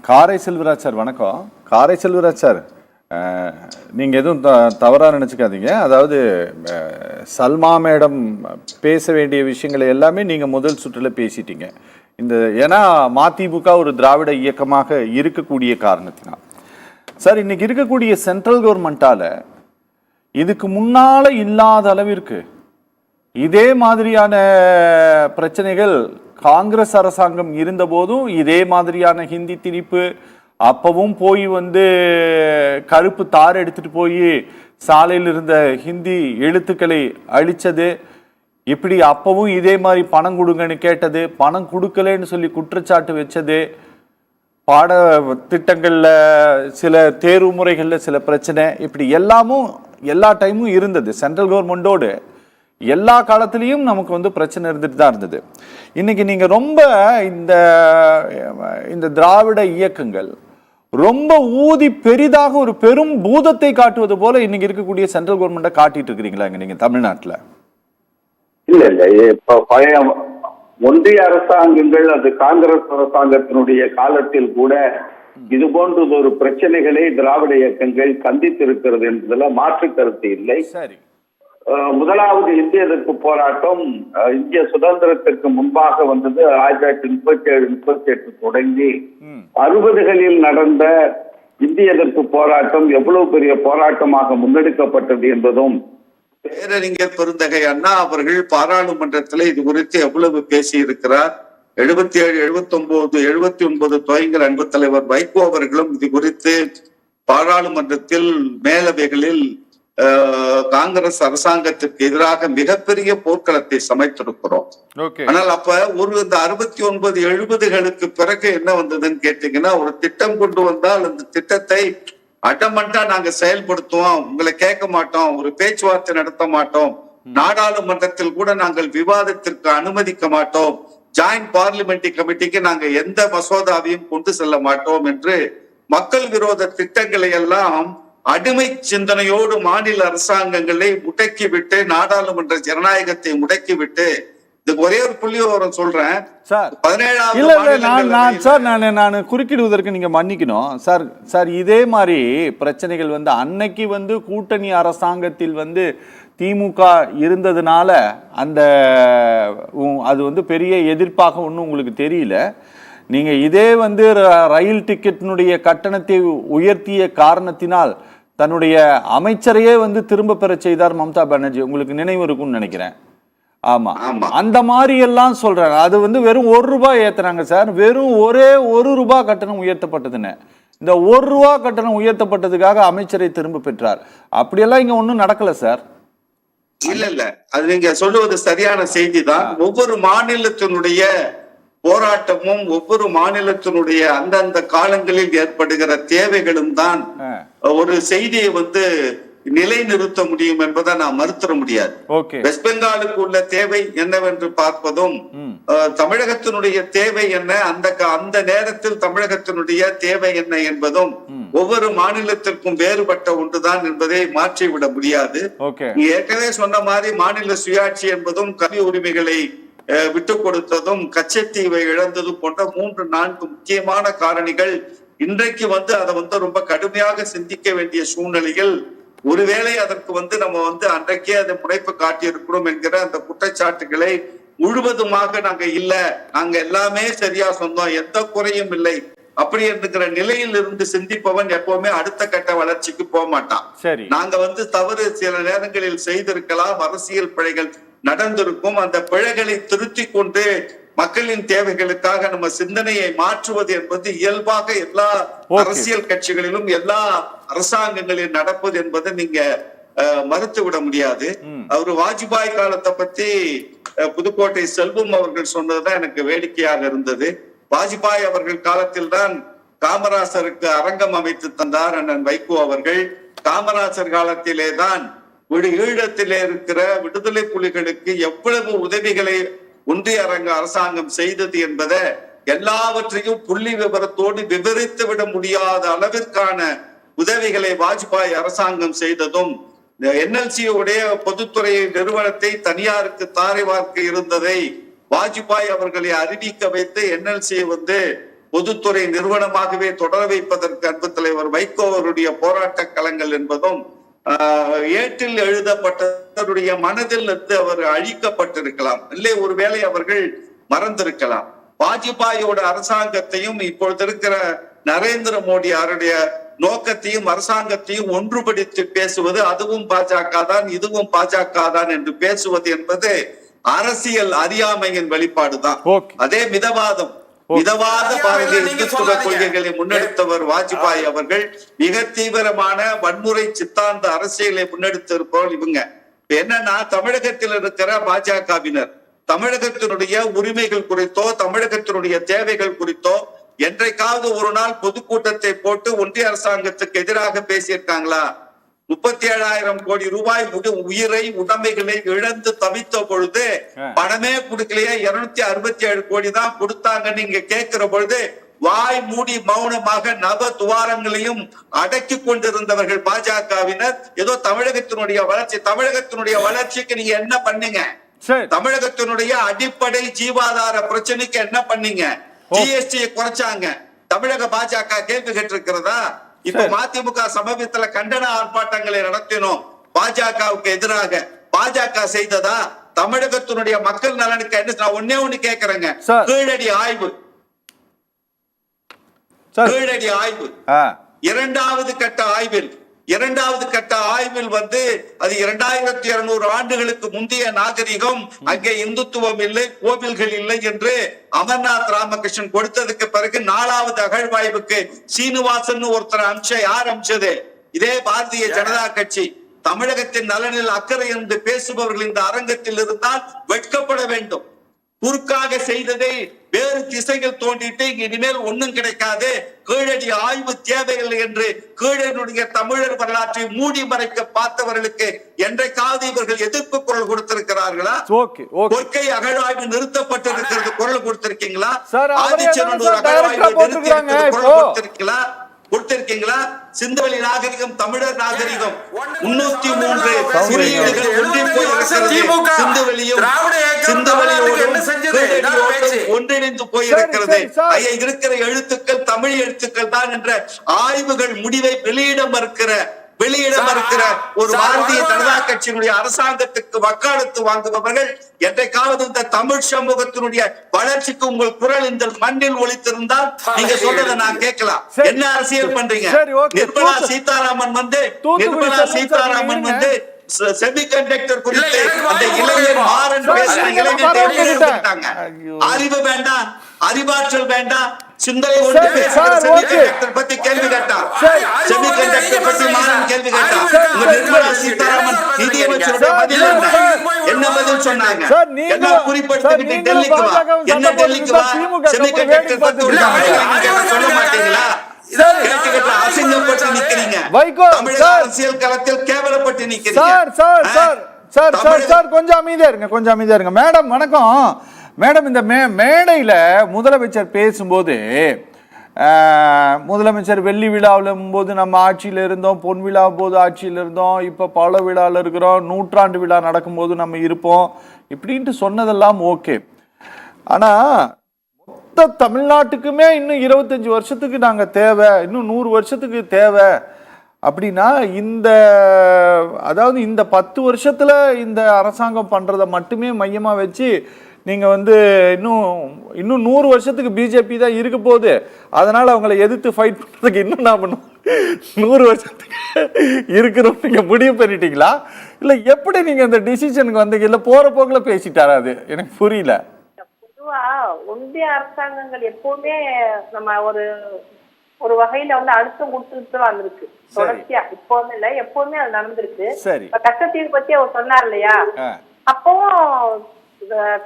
காரை செல்வராஜ் சார் வணக்கம். காரை செல்வராஜ் சார், நீங்கள் எதுவும் தவறாக நினச்சிக்காதீங்க. அதாவது சல்மா மேடம் பேச வேண்டிய விஷயங்களை எல்லாமே நீங்கள் முதல் சுற்றில் பேசிட்டீங்க. ஏன்னா மதிமுக ஒரு திராவிட இயக்கமாக இருக்கக்கூடிய காரணத்தினால் சார், இன்னைக்கு இருக்கக்கூடிய சென்ட்ரல் கவர்மெண்ட்டால் இதுக்கு முன்னால் இல்லாத அளவிற்கு இதே மாதிரியான பிரச்சனைகள் காங்கிரஸ் அரசாங்கம் இருந்த போதும் இதே மாதிரியான ஹிந்தி திணிப்பு, அப்பவும் போய் கருப்பு தார் எடுத்துட்டு போய் சாலையில் இருந்த ஹிந்தி எழுத்துக்களை அழிச்சது, இப்படி அப்பவும் இதே மாதிரி பணம் கொடுங்கன்னு கேட்டது, பணம் கொடுக்கலன்னு சொல்லி குற்றச்சாட்டு வச்சது, பாட திட்டங்களில் சில தேர்வு முறைகளில் சில பிரச்சனை, இப்படி எல்லாமும் எல்லா டைமும் இருந்தது. சென்ட்ரல் கவர்மெண்டோடு எல்லா காலத்திலையும் நமக்கு பிரச்சனை இருந்துட்டு தான் இருந்தது. இன்னைக்கு நீங்க ரொம்ப இந்த திராவிட இயக்கங்கள் ரொம்ப ஊதி பெரிதாக ஒரு பெரும் பூதத்தை காட்டுவது போல இன்னைக்கு இருக்கக்கூடிய சென்ட்ரல் கவர்மெண்ட்டை காட்டிட்டு இருக்கிறீங்களா நீங்க தமிழ்நாட்டில்? இல்ல இப்ப பழைய ஒன்றிய அரசாங்கங்கள், அது காங்கிரஸ் அரசாங்கத்தினுடைய காலத்தில் கூட இது போன்றது ஒரு பிரச்சனைகளை திராவிட இயக்கங்கள் சந்தித்திருக்கிறது என்பதுல மாற்று கருத்து இல்லை. சரி, முதலாவது இந்திய எதிர்ப்பு போராட்டம் இந்திய சுதந்திரத்திற்கு முன்பாக வந்தது 1937-38 தொடங்கி 60களில் நடந்த இந்திய எதிர்ப்பு போராட்டம் எவ்வளவு பெரிய போராட்டமாக முன்னெடுக்கப்பட்டது என்பதும் பேரறிஞர் பெருந்தகை அண்ணா அவர்கள் பாராளுமன்றத்தில் இது குறித்து எவ்வளவு பேசி இருக்கிறார். 77, 79, 79 துவங்கிற அன்பு தலைவர் வைகோ அவர்களும் இது குறித்து பாராளுமன்றத்தில் மேலவைகளில் காங்கிரஸ் அரசாங்கத்திற்கு எதிராக மிகப்பெரிய போர்க்களத்தை சமைத்திருக்கிறோம். ஆனால் அப்ப இந்த 69, 70களுக்கு பிறகு என்ன வந்ததுன்னு கேட்டீங்கன்னா, ஒரு திட்டம் கொண்டு வந்தால் அந்த திட்டத்தை அடமண்டா நாங்க செயல்படுத்துவோம், உங்களை கேட்க மாட்டோம், ஒரு பேச்சுவார்த்தை நடத்த மாட்டோம், நாடாளுமன்றத்தில் கூட நாங்கள் விவாதத்திற்கு அனுமதிக்க மாட்டோம், ஜாயிண்ட் பார்லிமெண்டரி கமிட்டிக்கு நாங்க எந்த மசோதாவையும் கொண்டு செல்ல மாட்டோம் என்று மக்கள் விரோத திட்டங்களை எல்லாம் அடிமை சிந்தனையோடு மாநில அரசாங்கங்களை முடக்கிவிட்டு, நாடாளுமன்ற ஜனநாயகத்தை முடக்கிவிட்டு, இதுக்கு ஒரே ஒரு புள்ளி விவரம் சொல்றேன் சார். 17 நான் குறுக்கிடுவதற்கு நீங்க மன்னிக்கணும் சார். இதே மாதிரி பிரச்சனைகள் அன்னைக்கு கூட்டணி அரசாங்கத்தில் திமுக இருந்ததுனால அது பெரிய எதிர்ப்பாக ஒன்றும் உங்களுக்கு தெரியல. நீங்க இதே ரயில் டிக்கெட்டினுடைய கட்டணத்தை உயர்த்திய காரணத்தினால் தன்னுடைய அமைச்சரையே திரும்ப பெற செய்தார் மம்தா பானர்ஜி. உங்களுக்கு நினைவு இருக்கும்னு நினைக்கிறேன். ஆமா, அந்த மாதிரி எல்லாம் சொல்றாங்க. அது வெறும் 1 ரூபாய் ஏத்துறாங்க சார். வெறும் ஒரே 1 ரூபாய் கட்டணம் உயர்த்தப்பட்டதுன்னு. இந்த 1 ரூபாய் கட்டணம் உயர்த்தப்பட்டதுக்காக அமைச்சரை திரும்ப பெற்றார். அப்படியெல்லாம் இங்க ஒன்றும் நடக்கல சார். இல்ல, அது நீங்க சொல்லுவது சரியான செய்தி தான். ஒவ்வொரு மாநிலத்தினுடைய போராட்டமும் ஒவ்வொரு மாநிலத்தினுடைய அந்தந்த காலங்களில் ஏற்படுகிற தேவைகளும் தான் ஒரு செய்தியை நிலைநிறுத்த முடியும் என்பதை நான் மறுத்தர முடியாது. வெஸ்ட் பெங்காலுக்கு உள்ள தேவை என்னவென்று பார்ப்பதும், தமிழகத்தினுடைய தேவை என்ன, அந்த நேரத்தில் தமிழகத்தினுடைய தேவை என்ன என்பதும் ஒவ்வொரு மாநிலத்திற்கும் வேறுபட்ட ஒன்றுதான் என்பதை மாற்றிவிட முடியாது. ஏற்கனவே சொன்ன மாதிரி மாநில சுயாட்சி என்பதும் கல்வி உரிமைகளை விட்டுக் கொடுத்ததும் கச்சத்தீவை இழந்தது போன்ற 3-4 முக்கியமான காரணிகள் இன்றைக்கு அதை ரொம்ப கடுமையாக சிந்திக்க வேண்டிய சூழ்நிலையில், ஒருவேளை அதற்கு நம்ம அன்றைக்கே அதை முனைப்பு காட்டியிருக்கிறோம் என்கிற அந்த குற்றச்சாட்டுகளை முழுவதுமாக நாங்க எல்லாமே சரியா சொன்னோம், எந்த குறையும் இல்லை அப்படி இருக்கிற நிலையில் இருந்து சிந்திப்பவன் எப்பவுமே அடுத்த கட்ட வளர்ச்சிக்கு போக மாட்டான். நாங்க தவறு சில நேரங்களில் செய்திருக்கலாம், அரசியல் பிழைகள் நடந்திருக்கும். அந்த பிழைகளை திருத்தி கொண்டு மக்களின் தேவைகளுக்காக நம்ம சிந்தனையை மாற்றுவது என்பது இயல்பாக எல்லா அரசியல் கட்சிகளிலும் எல்லா அரசாங்கங்களிலும் நடப்பது என்பதை நீங்க மறுத்து விட முடியாது. அவரு வாஜ்பாய் காலத்தை பத்தி புதுக்கோட்டை செல்வம் அவர்கள் சொன்னதுதான் எனக்கு வேடிக்கையாக இருந்தது. வாஜ்பாய் அவர்கள் காலத்தில் தான் காமராசருக்கு அரங்கம் அமைத்து தந்தார் அண்ணன் வைகோ அவர்கள். காமராசர் காலத்திலே தான் ஈழத்திலே இருக்கிற விடுதலை புலிகளுக்கு எவ்வளவு உதவிகளை ஒன்றிய அரசாங்கம் செய்தது என்பதை எல்லாவற்றையும் புள்ளி விவரத்தோடு விவரித்து விட முடியாத அளவிற்கான உதவிகளை வாஜ்பாய் அரசாங்கம் செய்ததும், NLC-உடைய பொதுத்துறை நிறுவனத்தை தனியாருக்கு தாரை வார்க்க இருந்ததை வாஜ்பாய் அவர்களை அறிவிக்க வைத்து NLC பொதுத்துறை நிறுவனமாகவே தொடர வைப்பதற்கு அன்பு தலைவர் வைகோ அவருடைய போராட்ட களங்கள் என்பதும் ஏட்டில் எழுதப்பட்டவருடைய மனதில் அவர் அழிக்கப்பட்டிருக்கலாம், இல்லை ஒருவேளை அவர்கள் மறந்திருக்கலாம். வாஜ்பாயோட அரசாங்கத்தையும் இப்பொழுது இருக்கிற நரேந்திர மோடி அவருடைய நோக்கத்தையும் அரசாங்கத்தையும் ஒன்றுபடுத்தி பேசுவது, அதுவும் பாஜக தான் இதுவும் பாஜக தான் என்று பேசுவது என்பது அரசியல் அறியாமையின் வெளிப்பாடுதான். அதே மிதவாத பாரதிய இந்துத்துவ கொள்கைகளை முன்னெடுத்தவர் வாஜ்பாய் அவர்கள். மிக தீவிரமான வன்முறை சித்தாந்த அரசியலை முன்னெடுத்திருப்பவர்கள் இவங்க. என்னன்னா, தமிழகத்தில் இருக்கிற பாஜகவினர் தமிழகத்தினுடைய உரிமைகள் குறித்தோ தமிழகத்தினுடைய தேவைகள் குறித்தோ என்றைக்காவது ஒரு நாள் பொதுக்கூட்டத்தை போட்டு ஒன்றிய அரசாங்கத்துக்கு எதிராக பேசியிருக்காங்களா? 37,000 கோடி ரூபாய் உயிரை உடைமைகளை இழந்து தவித்த பொழுது பணமே கொடுக்கலையே, 267 கோடி தான் கொடுத்தாங்க நீங்க கேட்கிற பொழுது வாய் மூடி மௌனமாக நவ துவாரங்களையும் அடக்கி கொண்டிருந்தவர்கள் பாஜகவினர். ஏதோ தமிழகத்தினுடைய வளர்ச்சிக்கு நீங்க என்ன பண்ணீங்க? தமிழகத்தினுடைய அடிப்படை ஜீவாதார பிரச்சனைக்கு என்ன பண்ணீங்க? GST குறைச்சாங்க. தமிழக பாஜக கேள்வி கேட்டிருக்கிறதா? இப்ப மதிமுக சமீபத்துல கண்டன ஆர்ப்பாட்டங்களை நடத்தினோம் பாஜகவுக்கு எதிராக. பாஜக செய்ததா? தமிழகத்தினுடைய மக்கள் நலனுக்கு என்ன? நான் ஒண்ணு கேக்குறேங்க, கீழடி ஆய்வு இரண்டாவது கட்ட ஆய்வில் அது 2200 ஆண்டுகளுக்கு முந்தைய நாகரிகம், அங்கே இந்துத்துவம் இல்லை, கோவில்கள் இல்லை என்று அமர்நாத் ராமகிருஷ்ணன் கொடுத்ததுக்கு பிறகு 4வது அகழ்வாய்வுக்கு சீனிவாசன் ஒருத்தர் யார் அமிச்சது? இதே பாரதிய ஜனதா கட்சி. தமிழகத்தின் நலனில் அக்கறை என்று பேசுபவர்கள் இந்த அரங்கத்தில் இருந்தால் வெட்கப்பட வேண்டும். குறுக்காக செய்ததை வேறு திசைகள் தோண்டிட்டு இனிமேல் ஒண்ணும் கிடைக்காது, கீழடி ஆய்வு தேவையில்லை என்று கீழனுடைய தமிழர் வரலாற்றை மூடி மறைக்க பார்த்தவர்களுக்கு என்றைக்காவது இவர்கள் எதிர்ப்பு குரல் கொடுத்திருக்கிறார்களா? கொற்கை அகழாய்வு நிறுத்தப்பட்டிருக்கிறது குரல் கொடுத்திருக்கீங்களா? ஆதிச்சநல்லூர் அகழாய்வு நிறுத்தி கொடுத்திருக்கீங்களா? சிந்துவெளி நாகரிகம் தமிழர் நாகரிகம் 303 குறியீடுகள் ஒன்றி ஒன்றிணைந்து போயிருக்கிறது. இருக்கிற எழுத்துக்கள் தமிழ் எழுத்துக்கள் தான் என்ற ஆய்வுகள் முடிவை வெளியிட மறுக்கிற ஒரு பாரதிய ஜனதா கட்சியினுடைய அரசாங்கத்துக்கு வக்காலத்து வாங்குபவர்கள் என்றைக்காவது இந்த தமிழ் சமூகத்தினுடைய வளர்ச்சிக்கு உங்கள் குரல் இந்த மண்ணில் ஒலித்திருந்தால் நீங்க சொல்றதை நான் கேட்கலாம். என்ன அரசியல் பண்றீங்க? நிர்மலா சீதாராமன் செமிகண்டக்டர் குறித்து அந்த இளைஞர் மாறன் பேசின இளைஞர் அறிவு வேண்டாம், அறிவாற்றல் வேண்டாம், சிந்தனை ஒன்று செமிகண்டக்டர் பத்தி கேள்வி கேட்டார், செமிகண்டக்டர் பத்தி மாறன் கேள்வி கேட்டார். நிர்மலா சீதாராமன் நிதியமைச்சருடைய பதில் என்ன பதில் சொன்னாங்க? என்ன குறிப்பிட்டு டெல்லிக்கு வா, என்ன டெல்லிக்கு வா, செமிகண்டக்டர் பத்தி சொல்ல மாட்டீங்களா? அசிங்கப்பட்டு நிக்கிறீங்க, தமிழக அரசியல் களத்தில் கேவலப்பட்டு நிக்கிறீங்க. கொஞ்சம் அமைதியா இருங்க. மேடம் வணக்கம். மேடம், இந்த மேடையில முதலமைச்சர் பேசும்போது முதலமைச்சர் வெள்ளி விழாவில் போது நம்ம ஆட்சியில் இருந்தோம், பொன் விழா போது ஆட்சியில் இருந்தோம், இப்போ பல விழாவில் இருக்கிறோம், 100ஆண்டு விழா நடக்கும்போது நம்ம இருப்போம் இப்படின்ட்டு சொன்னதெல்லாம் ஓகே. ஆனால் மொத்த தமிழ்நாட்டுக்குமே இன்னும் 25 வருஷத்துக்கு நாங்கள் தேவை, இன்னும் 100 வருஷத்துக்கு தேவை அப்படின்னா இந்த 10 வருஷத்துல இந்த அரசாங்கம் பண்றதை மட்டுமே மையமா வச்சு நீங்க வந்து இன்னும் 100 வருஷத்துக்கு பிஜேபி தான் இருக்க போகுது, அதனால அவங்களை எதிர்த்து ஃபைட் பண்றதுக்கு இன்னும் நான் பண்ணும் 100 வருஷத்துக்கு இருக்கணும் நீங்க முடிவு பண்ணிட்டீங்களா? இல்ல எப்படி நீங்க இந்த டிசிஷனுக்கு வந்தீங்க? இல்ல போற போக்குல பேசிட்டாரா? அது எனக்கு புரியல. பொதுவா ஒன்றிய அரசாங்கங்கள் எப்பவுமே நம்ம ஒரு வகையில வந்து அழுத்தம் கொடுத்துட்டு வந்திருக்கு தொடர்ச்சியா. இப்போ இல்ல, எப்பவுமே அது நடந்திருக்கு. கச்சத்தீவு பத்தி அவர் சொன்னார் இல்லையா, அப்பவும்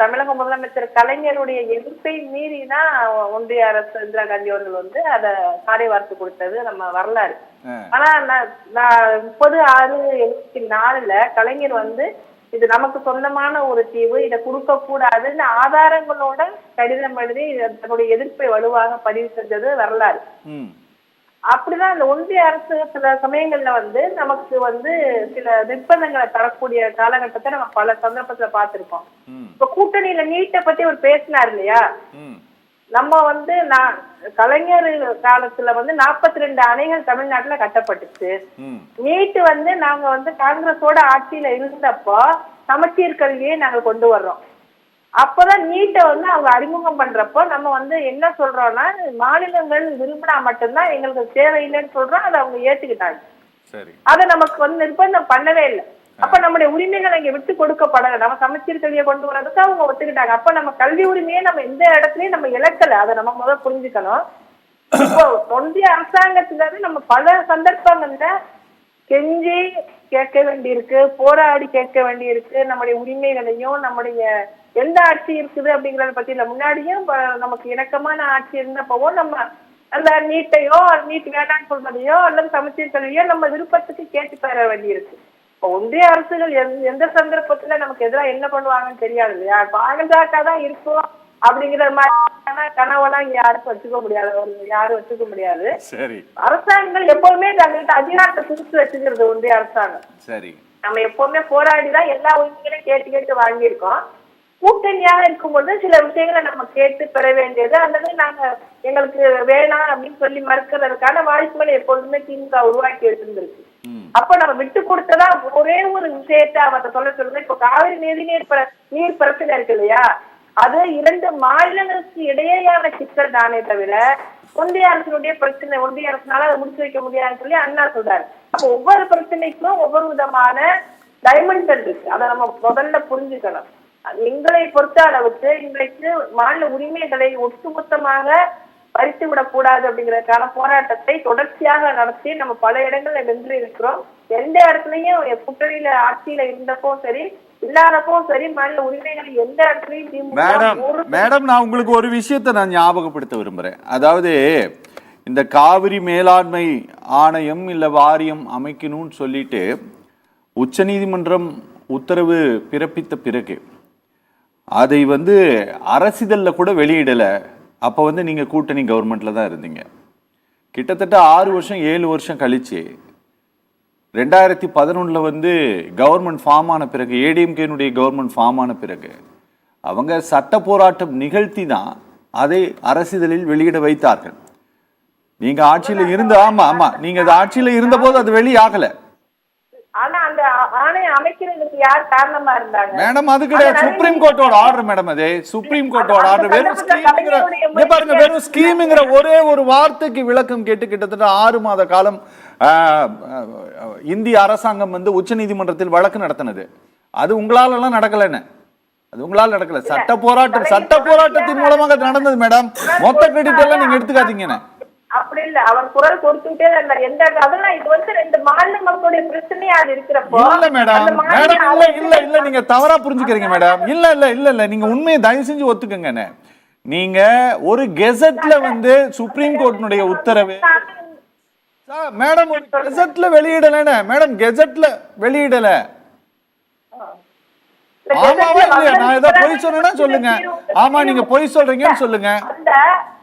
தமிழக முதலமைச்சர் கலைஞருடைய எதிர்ப்பை மீறிதான் ஒன்றிய அரசு இந்திரா காந்தி அவர்கள் வந்து அதை சாலை வார்த்து கொடுத்தது நம்ம வரலாறு. ஆனா 30/6/74 கலைஞர் வந்து இது நமக்கு சொந்தமான ஒரு தீவு, இதை கொடுக்க கூடாதுன்னு ஆதாரங்களோட கடிதம் எழுதி தன்னுடைய எதிர்ப்பை வலுவாக பதிவு செஞ்சது வரலாறு. அப்படிதான் இந்த ஒன்றிய அரசு சில சமயங்கள்ல வந்து நமக்கு வந்து சில நிர்பந்தங்களை தரக்கூடிய காலகட்டத்தை நம்ம பல சந்தர்ப்பத்துல பார்த்திருக்கோம். இப்ப கூட்டணியில நீட்டை பத்தி அவர் பேசினார் இல்லையா, நம்ம வந்து கலைஞர் காலத்துல வந்து 42 அணைகள் தமிழ்நாட்டுல கட்டப்பட்டுச்சு. நீட்டு வந்து நாங்க வந்து காங்கிரஸோட ஆட்சியில இருந்தப்போ சமச்சீர் கல்வியை நாங்க கொண்டு வர்றோம். அப்பதான் நீட்டை வந்து அவங்க அறிமுகம் பண்றப்போ நம்ம வந்து என்ன சொல்றோம்னா, மாநிலங்கள் விரும்பினா மட்டும்தான் எங்களுக்கு தேவையில்லைன்னு சொல்றோம். அதை அவங்க ஏத்துக்கிட்டாங்க. அதை நமக்கு வந்து நிர்பந்தம் பண்ணவே இல்லை. அப்ப நம்முடைய உரிமைகள் இங்க விட்டு கொடுக்கப்படல. நம்ம சமச்சீர் கல்வியை கொண்டு வரதுக்கு அவங்க ஒத்துக்கிட்டாங்க. அப்ப நம்ம கல்வி உரிமையை நம்ம எந்த இடத்துலயும் நம்ம இழக்கல. அதை நம்ம முதல்ல புரிஞ்சுக்கணும். இப்போ ஒன்றிய அரசாங்கத்துல இருந்து நம்ம பல சந்தர்ப்பங்கள்ல கெஞ்சி கேட்க வேண்டியிருக்கு, போராடி கேட்க வேண்டியிருக்கு. நம்முடைய உரிமைகளையும் நம்முடைய எந்த ஆட்சி இருக்குது அப்படிங்கறத பத்தி இல்ல, முன்னாடியும் நமக்கு இணக்கமான ஆட்சி இருந்தப்போ நம்ம அந்த நீட்டையோ நீட் வேண்டான்னு சொல்றதையோ அல்லது சமச்சீர் கல்வியோ நம்ம விருப்பத்துக்கு கேட்டு பெற வேண்டியிருக்கு. இப்போ ஒன்றிய அரசுகள் எந்த சந்தர்ப்பத்துல நமக்கு எதிராக என்ன பண்ணுவாங்கன்னு தெரியாது இல்லையா. பாதுகாக்கா தான் இருக்கும் அப்படிங்கிற மாதிரி கனவெல்லாம் இங்க யாரும் வச்சுக்க முடியாது. அரசாங்கங்கள் எப்பவுமே தங்கள்கிட்ட அதிகாரத்தை குறித்து வச்சுக்கிறது ஒன்றிய அரசாங்கம். நம்ம எப்பவுமே போராடிதான் எல்லா உரிமைகளையும் கேட்டு வாங்கியிருக்கோம். கூட்டணியாக இருக்கும்போது சில விஷயங்களை நம்ம கேட்டு பெற வேண்டியது அல்லது நாங்க எங்களுக்கு வேணாம் அப்படின்னு சொல்லி மறுக்கிறதுக்கான வாய்ப்புகளை எப்பொழுதுமே திமுக உருவாக்கி எடுத்திருக்கு. அப்ப நம்ம விட்டு கொடுத்ததா ஒரே ஒரு விஷயத்தை அவரை சொல்லுங்க. இப்ப காவிரி நீர் பிரச்சனை இருக்கு இல்லையா, அது 2 மாநிலங்களுக்கு இடையேயான சிக்கல் தானே தவிர ஒன்றிய அரசினுடைய பிரச்சனை ஒன்றிய அரசுனால அதை முடிச்சு வைக்க முடியாதுன்னு சொல்லி அண்ணா சொல்றாரு. அப்ப ஒவ்வொரு பிரச்சனைக்கும் ஒவ்வொரு விதமான டைமென்ஷன் இருக்கு. அதை நம்ம முதல்ல புரிஞ்சுக்கணும். எங்களை பொறுத்த அளவுக்கு இன்றைக்கு மாநில உரிமைகளை ஒட்டுமொத்தமாக பறித்து விடக்கூடாது அப்படிங்கறதுக்கான போராட்டத்தை தொடர்ச்சியாக நடத்தி நம்ம பல இடங்கள்ல வென்று இருக்கிறோம். எந்த இடத்துலயும் கூட்டணியில ஆட்சியில இருந்தப்போ சரி இல்லாதப்போ சரி மாநில உரிமைகளை எந்த இடத்துலயும் மேடம் நான் உங்களுக்கு ஒரு விஷயத்தை நான் ஞாபகப்படுத்த விரும்புறேன். அதாவது இந்த காவிரி மேலாண்மை ஆணையம் இல்ல வாரியம் அமைக்கணும்னு சொல்லிட்டு உச்சநீதிமன்றம் உத்தரவு பிறப்பித்த பிறகு அதை வந்து அரசிதழில் கூட வெளியிடல. அப்போ வந்து நீங்க கூட்டணி கவர்மெண்ட்ல தான் இருந்தீங்க. கிட்டத்தட்ட 6 வருஷம் 7 வருஷம் கழிச்சு 2011 வந்து கவர்மெண்ட் ஃபார்ம் ஆன பிறகு ஏடிஎம்கேனுடைய கவர்மெண்ட் ஃபார்ம் ஆன பிறகு அவங்க சட்ட போராட்டம் நிகழ்த்தி தான் அதை அரசிதழில் வெளியிட வைத்தார்கள். நீங்க ஆட்சியில இருந்த நீங்க ஆட்சியில இருந்த போது அது வெளியாகல. ஆனா அந்த ஆணையம் அமைக்கிறதுக்கு யார் காரணமா இருந்தாங்க மேடம்? அது கிடையாது, சுப்ரீம் கோர்ட்டோட ஆர்டர் மேடம். அது சுப்ரீம் கோர்ட்டோட ஆர்டர். வெறும் ஸ்கீம்ங்கிற ஒரே ஒரு வார்த்தைக்கு விளக்கம் கேட்டு கிட்டத்தட்ட 6 மாத காலம் இந்திய அரசாங்கம் வந்து உச்ச நீதிமன்றத்தில் வழக்கு நடத்தினது. அது உங்களால எல்லாம் நடக்கலன்னு, அது உங்களால நடக்கல. சட்ட போராட்டத்தின் மூலமாக நடந்தது மேடம். மொத்த கிரெடிட் எல்லாம் நீங்க எடுத்துக்காதீங்கன்னு. அப்படி இல்ல, அவர் குரல் கொடுத்துட்டே இருந்தார். எந்த அதெல்லாம் இது வந்து 2 மாநில மக்களுடைய பிரச்சனையா அது இருக்கிறப்போ இல்ல மேடம் இல்ல நீங்க தவறா புரிஞ்சுக்கிறீங்க மேடம். இல்ல நீங்க உண்மையை தயவு செஞ்சு ஒத்துக்குங்க. நீங்க ஒரு கெசட்ல வந்து சுப்ரீம் கோர்ட்டினுடைய உத்தரவு மேடம் ஒரு கெசட்ல வெளியிடல மேடம். கெசட்ல வெளியிடல. ஆமாவா இல்லையா? நான் ஏதோ பொய் சொன்னேன்னா சொல்லுங்க. ஆமா நீங்க பொய் சொல்றீங்கன்னு சொல்லுங்க.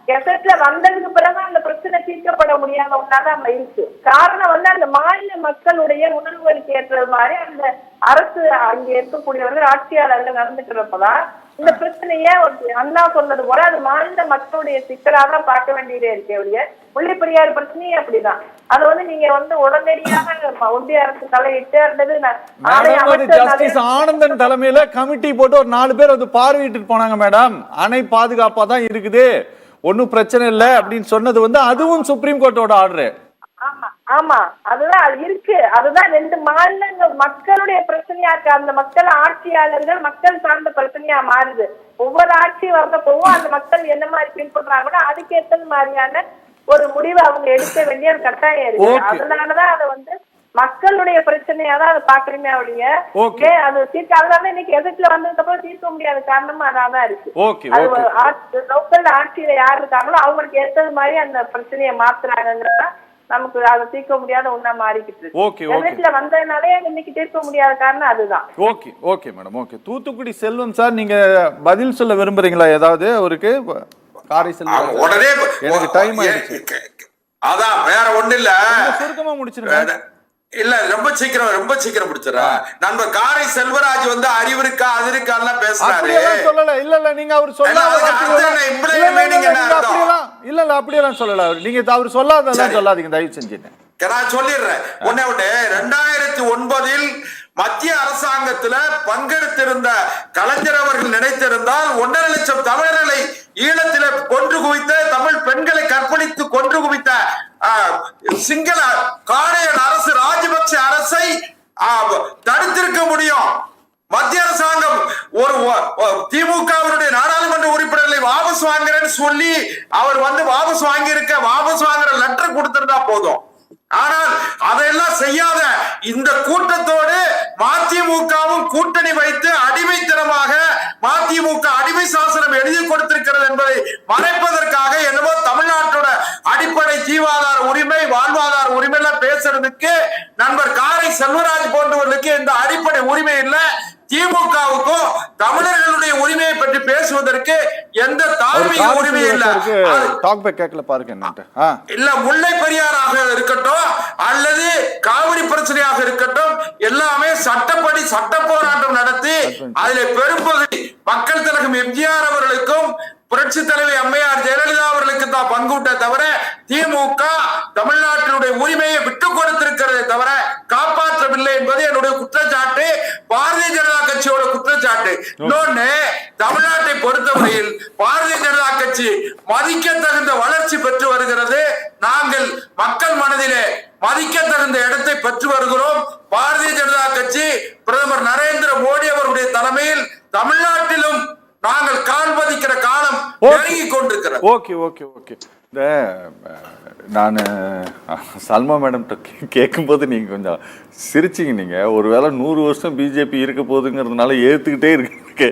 கெசட்ல வந்ததுக்கு பிறகு அந்த பிரச்சனை தீர்க்கப்பட முடியாத ஒன்னாதான் இருக்கு. காரணம் வந்து அந்த மாநில மக்களுடைய உணர்வுகளுக்கு ஏற்றது மாதிரி அந்த அரசு அங்க இருக்கக்கூடியவர்கள் ஆட்சியாளர்கள் நடந்துக்கிறப்பதான் இந்த பிரச்சனையே அண்ணா சொன்னது போல அது மாநில மக்களுடைய சிக்கலாதான் பார்க்க வேண்டியதே இருக்கு. அப்படியே முல்லைப்பெரியாறு பிரச்சனையே அப்படிதான். அது வந்து நீங்க வந்து உடனடியாக ஒன்றிய அரசு தலையிட்டு ஜஸ்டிஸ் ஆனந்தன் தலைமையில கமிட்டி போட்டு ஒரு 4 பேர் வந்து பார்வையிட்டு போனாங்க. மேடம், அணை பாதுகாப்பா தான் இருக்குது, ஒன்னும் பிரச்சனை இல்லை அப்படின்னு சொன்னது வந்து அதுவும் சுப்ரீம் கோர்ட்டோட ஆர்டர். ஆமா ஆமா அதுதான் அது இருக்கு. அதுதான் 2 மாநிலங்கள் மக்களுடைய பிரச்சனையா இருக்கு. அந்த மக்கள் ஆட்சியாளர்கள் மக்கள் சார்ந்த பிரச்சனையா மாறுது. ஒவ்வொரு ஆட்சி வர்றப்பவும் அந்த மக்கள் என்ன மாதிரி ஃபீல் பண்றாங்கன்னா அதுக்கேற்ற மாதிரியான ஒரு முடிவை அவங்க எடுக்க வேண்டிய ஒரு கட்டாயம் இருக்கு. அதனாலதான் அதை வந்து மக்களுடைய பிரச்சனையா தான் அதை பாக்குறீங்க. அப்படியே அது தீர்க்க அதனால இன்னைக்கு எதிர்த்துல வந்ததுக்கு அப்புறம் தீர்க்க முடியாத காரணமும் அதான் இருக்கு. லோக்கல் ஆட்சியில யார் இருக்காங்களோ அவங்களுக்கு ஏற்றது மாதிரி அந்த பிரச்சனையை மாத்துறாங்கிறதா நமக்கு அதை தீர்க்க முடியாத ஒண்ணா மாறிக்கிட்டு இருக்கு. எதிர்த்துல வந்ததுனாலே இன்னைக்கு தீர்க்க முடியாத காரணம் அதுதான். Okay madam. Thoothukudi Selvam sir, நீங்க பதில் சொல்ல விரும்புறீங்களா ஏதாவது? அவருக்கு காரை செல்வம் உடனே எனக்கு டைம் ஆயிடுச்சு. அதான் வேற ஒண்ணு இல்ல, சுருக்கமா முடிச்சிருங்க. இல்ல ரொம்ப சீக்கிரம் முடிச்சிடறா. நண்பர் காரை செல்வராஜ் வந்து அறிவு இருக்கா அது இருக்கான்னு பேசுறாரு. சொல்லல இல்ல நீங்க அவர் சொல்லாதீங்க. இல்ல அப்படியெல்லாம் சொல்லல. நீங்க அவர் சொல்லாததெல்லாம் சொல்லாதீங்க தயவு செஞ்சு. நான் சொல்லிடுறேன். ஒண்ணு 2009 மத்திய அரசாங்கத்துல பங்கெடுத்திருந்த கலைஞர் அவர்கள் நினைத்திருந்தால் 1.5 லட்சம் தமிழர்களை ஈழத்தில கொன்று குவித்த, தமிழ் பெண்களை கற்பழித்து கொன்று குவித்த சிங்கள காடையன் அரசு ராஜபக்ச அரசை தடுத்திருக்க முடியும். மத்திய அரசாங்கம் ஒரு திமுகவினுடைய நாடாளுமன்ற உறுப்பினர்களை வாபஸ் வாங்குறேன்னு சொல்லி அவர் வந்து வாபஸ் வாங்குற லெட்டர் கொடுத்திருந்தா போதும். ஆனால் அதையெல்லாம் செய்யாத இந்த கூட்டத்தோடு மதிமுகவும் கூட்டணி வைத்து அடிமைத்தனமாக மதிமுக அடிமை சாசனம் எழுதி கொடுத்திருக்கிறது என்பதை மறைப்பதற்காக என்னவோ தமிழ்நாட்டோட அடிப்படை ஜீவாதார உரிமை, வாழ்வாதார உரிமை எல்லாம் பேசுறதுக்கு நண்பர் காரை செல்வராஜ் போன்றவர்களுக்கு இந்த அடிப்படை உரிமை இல்லை. திமுகவுக்கும் தமிழர்களுடைய உரிமையை பற்றி பேசுவதற்கு எந்த தார்மீக உரிமையும் இல்ல. முல்லை பெரியாராக இருக்கட்டும் அல்லது காவிரி பிரச்சனையாக இருக்கட்டும், எல்லாமே சட்டப்படி சட்ட போராட்டம் நடத்தி அதில் பெரும்பகுதி மக்கள் திலகம் எம்ஜிஆர் அவர்களுக்கும் புரட்சி தலைவி அம்மையார் ஜெயலலிதா அவர்களுக்கு தான் பங்குவிட்ட தவிர திமுக தமிழ்நாட்டினுடைய உரிமையை விட்டுக் கொடுத்திருக்கிறதை தவிர காப்பாற்றவில்லை என்பது என்னுடைய குற்றச்சாட்டு, பாரதிய ஜனதா கட்சியோட குற்றச்சாட்டு. இன்னொன்னு, தமிழ்நாட்டை பொறுத்தவரையில் பாரதிய ஜனதா கட்சி மதிக்க தகுந்த வளர்ச்சி பெற்று வருகிறது. நாங்கள் மக்கள் மனதிலே மதிக்க தகுந்த இடத்தை பெற்று வருகிறோம். பாரதிய ஜனதா கட்சி பிரதமர் நரேந்திர மோடி அவருடைய தலைமையில் தமிழ்நாட்டிலும் நாங்கள் காண்பதிக்கிற காலம் நெருங்கி கொண்டிருக்கிறோம். ஓகே. நான் சல்மா மேடம் கேட்கும்போது நீங்க கொஞ்சம் சிரிச்சிங்க. நீங்க ஒருவேளை 100 வருஷம் பிஜேபி இருக்க போகுதுங்கிறதுனால ஏத்துக்கிட்டே இருக்கு.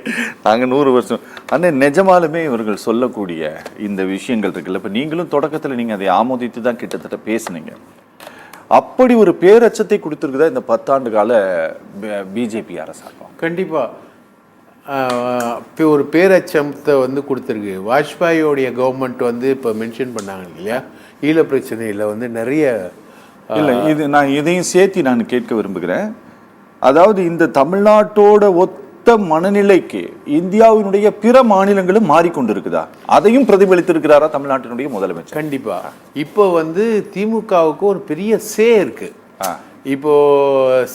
நாங்க 100 வருஷம். ஆனால் நிஜமாலுமே இவர்கள் சொல்லக்கூடிய இந்த விஷயங்கள் இருக்குல்ல, இப்போ நீங்களும் தொடக்கத்தில் நீங்க அதை ஆமோதித்து தான் கிட்டத்தட்ட பேசுனீங்க. அப்படி ஒரு பேரச்சத்தை கொடுத்துருக்குதா இந்த 10 ஆண்டு கால பிஜேபி அரசாங்கம்? கண்டிப்பா இப்போ ஒரு பேரச்சத்தை வந்து கொடுத்துருக்கு. வாஜ்பாயோடைய கவர்மெண்ட் வந்து இப்போ மென்ஷன் பண்ணாங்க இல்லையா, ஈழ பிரச்சனையில் வந்து நிறைய இல்லை. நான் இதையும் சேர்த்து நான் கேட்க விரும்புகிறேன். அதாவது இந்த தமிழ்நாட்டோட ஒத்த மனநிலைக்கு இந்தியாவினுடைய பிற மாநிலங்களும் மாறிக்கொண்டிருக்குதா, அதையும் பிரதிபலித்திருக்கிறாரா தமிழ்நாட்டினுடைய முதலமைச்சர்? கண்டிப்பா. இப்போ வந்து திமுகவுக்கு ஒரு பெரிய சே இருக்கு. இப்போ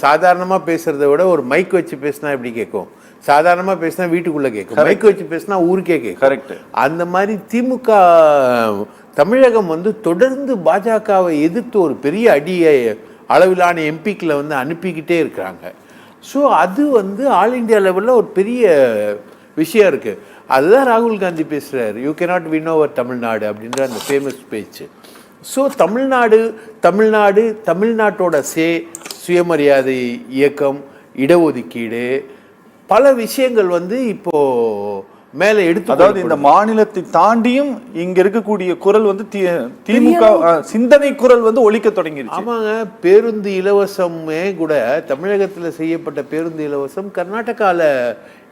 சாதாரணமாக பேசுறதை விட ஒரு மைக் வச்சு பேசினா எப்படி கேட்கும், சாதாரணமா பேசினா வீட்டுக்குள்ள கேட்கும், மைக் வச்சு பேசினா ஊருக்கே கேட்கும். கரெக்ட். அந்த மாதிரி திமுக தமிழகம் வந்து தொடர்ந்து பாஜகவை எதிர்த்து ஒரு பெரிய அடியை அளவிலான எம்பிக்களை வந்து அனுப்பிக்கிட்டே இருக்கிறாங்க. ஸோ அது வந்து ஆல் இண்டியா லெவலில் ஒரு பெரிய விஷயம் இருக்கு. அதுதான் ராகுல் காந்தி பேசுறாரு, you cannot win over Tamil Nadu அப்படின்ற அந்த ஃபேமஸ் பேச்சு. ஸோ தமிழ்நாட்டோட சுயமரியாதை இயக்கம், இடஒதுக்கீடு, பல விஷயங்கள் வந்து இப்போ மேலே எடுத்து, அதாவது இந்த மாநிலத்தை தாண்டியும் இங்க இருக்கக்கூடிய குரல் வந்து திமுக சிந்தனை குரல் வந்து ஒலிக்க தொடங்கிருச்சு. ஆமாங்க, பேருந்து இலவசமே கூட தமிழகத்தில் செய்யப்பட்ட பேருந்து இலவசம் கர்நாடகாவில்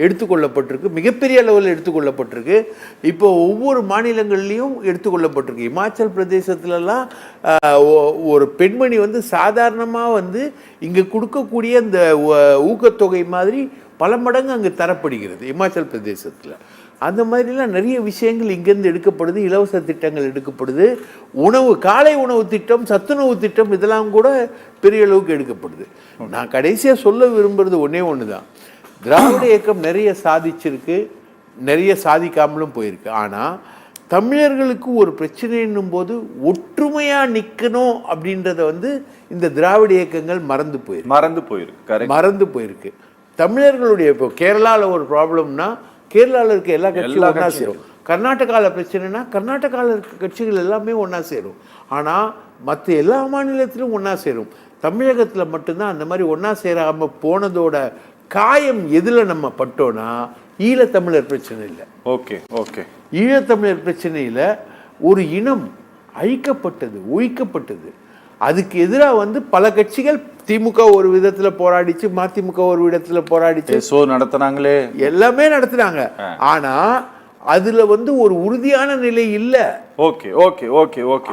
எடுத்துக்கொள்ளப்பட்டிருக்கு, மிகப்பெரிய அளவில் எடுத்துக்கொள்ளப்பட்டிருக்கு. இப்போ ஒவ்வொரு மாநிலங்கள்லையும் எடுத்துக்கொள்ளப்பட்டிருக்கு. இமாச்சல் பிரதேசத்துலலாம் ஒரு பெண்மணி வந்து சாதாரணமாக வந்து இங்கே கொடுக்கக்கூடிய இந்த ஊக்கத்தொகை மாதிரி பல மடங்கு அங்கே தரப்படுகிறது இமாச்சல் பிரதேசத்தில். அந்த மாதிரிலாம் நிறைய விஷயங்கள் இங்கேருந்து எடுக்கப்படுது, இலவச திட்டங்கள் எடுக்கப்படுது. உணவு, காலை உணவு திட்டம், சத்துணவு திட்டம், இதெல்லாம் கூட பெரிய அளவுக்கு எடுக்கப்படுது. நான் கடைசியாக சொல்ல விரும்புகிறது ஒன்றே ஒன்று தான். திராவிட இயக்கம் நிறைய சாதிச்சிருக்கு, நிறைய சாதிக்காமலும் போயிருக்கு. ஆனால் தமிழர்களுக்கு ஒரு பிரச்சனைன்னும் போது ஒற்றுமையாக நிற்கணும் அப்படின்றத வந்து இந்த திராவிட இயக்கங்கள் மறந்து போயிருக்கு. தமிழர்களுடைய இப்போ கேரளாவில் ஒரு ப்ராப்ளம்னா கேரளாவில் இருக்க எல்லா கட்சியும் ஒன்றா சேரும். கர்நாடகாவில் பிரச்சனைனா கர்நாடகாவில் இருக்க கட்சிகள் எல்லாமே ஒன்றா சேரும். ஆனால் மற்ற எல்லா மாநிலத்திலும் ஒன்றா சேரும். தமிழகத்தில் மட்டும்தான் அந்த மாதிரி ஒன்றா சேராமல் போனதோட காயம் எதில் நம்ம பட்டோன்னா ஈழத்தமிழர் பிரச்சனை இல்லை. ஈழத்தமிழர் பிரச்சனையில் ஒரு இனம் அழிக்கப்பட்டது, ஒழிக்கப்பட்டது. அதுக்கு எதிராக வந்து பல கட்சிகள், திமுக ஒரு விதத்துல போராடிச்சு, மதிமுக ஒரு விதத்துல போராடிச்சு, நடத்தினாங்களே, எல்லாமே நடத்தினாங்க. ஆனா அதுல வந்து ஒரு உறுதியான நிலை இல்ல.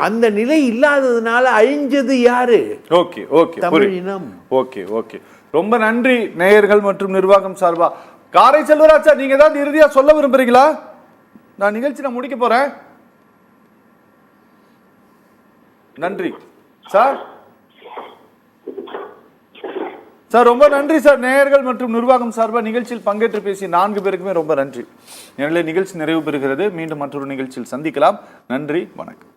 அந்த நிலை இல்லாததுனால அழிஞ்சது யாரு? தமிழ் இனம். ரொம்ப நன்றி நேயர்கள் மற்றும் நிர்வாகம் சார்பா. காரை செல்வராஜா, நீங்க ஏதாவது இறுதியா சொல்ல விரும்புறீங்களா? நான் நிகழ்ச்சி முடிக்க போறேன். நன்றி சார். ரொம்ப நன்றி சார். நேயர்கள் மற்றும் நிர்வாகம் சார்பா நிகழ்ச்சியில் பங்கேற்று பேசிய 4 பேருக்குமே ரொம்ப நன்றி. நிகழ்ச்சி நிறைவு பெறுகிறது. மீண்டும் மற்றொரு நிகழ்ச்சியில் சந்திக்கலாம். நன்றி, வணக்கம்.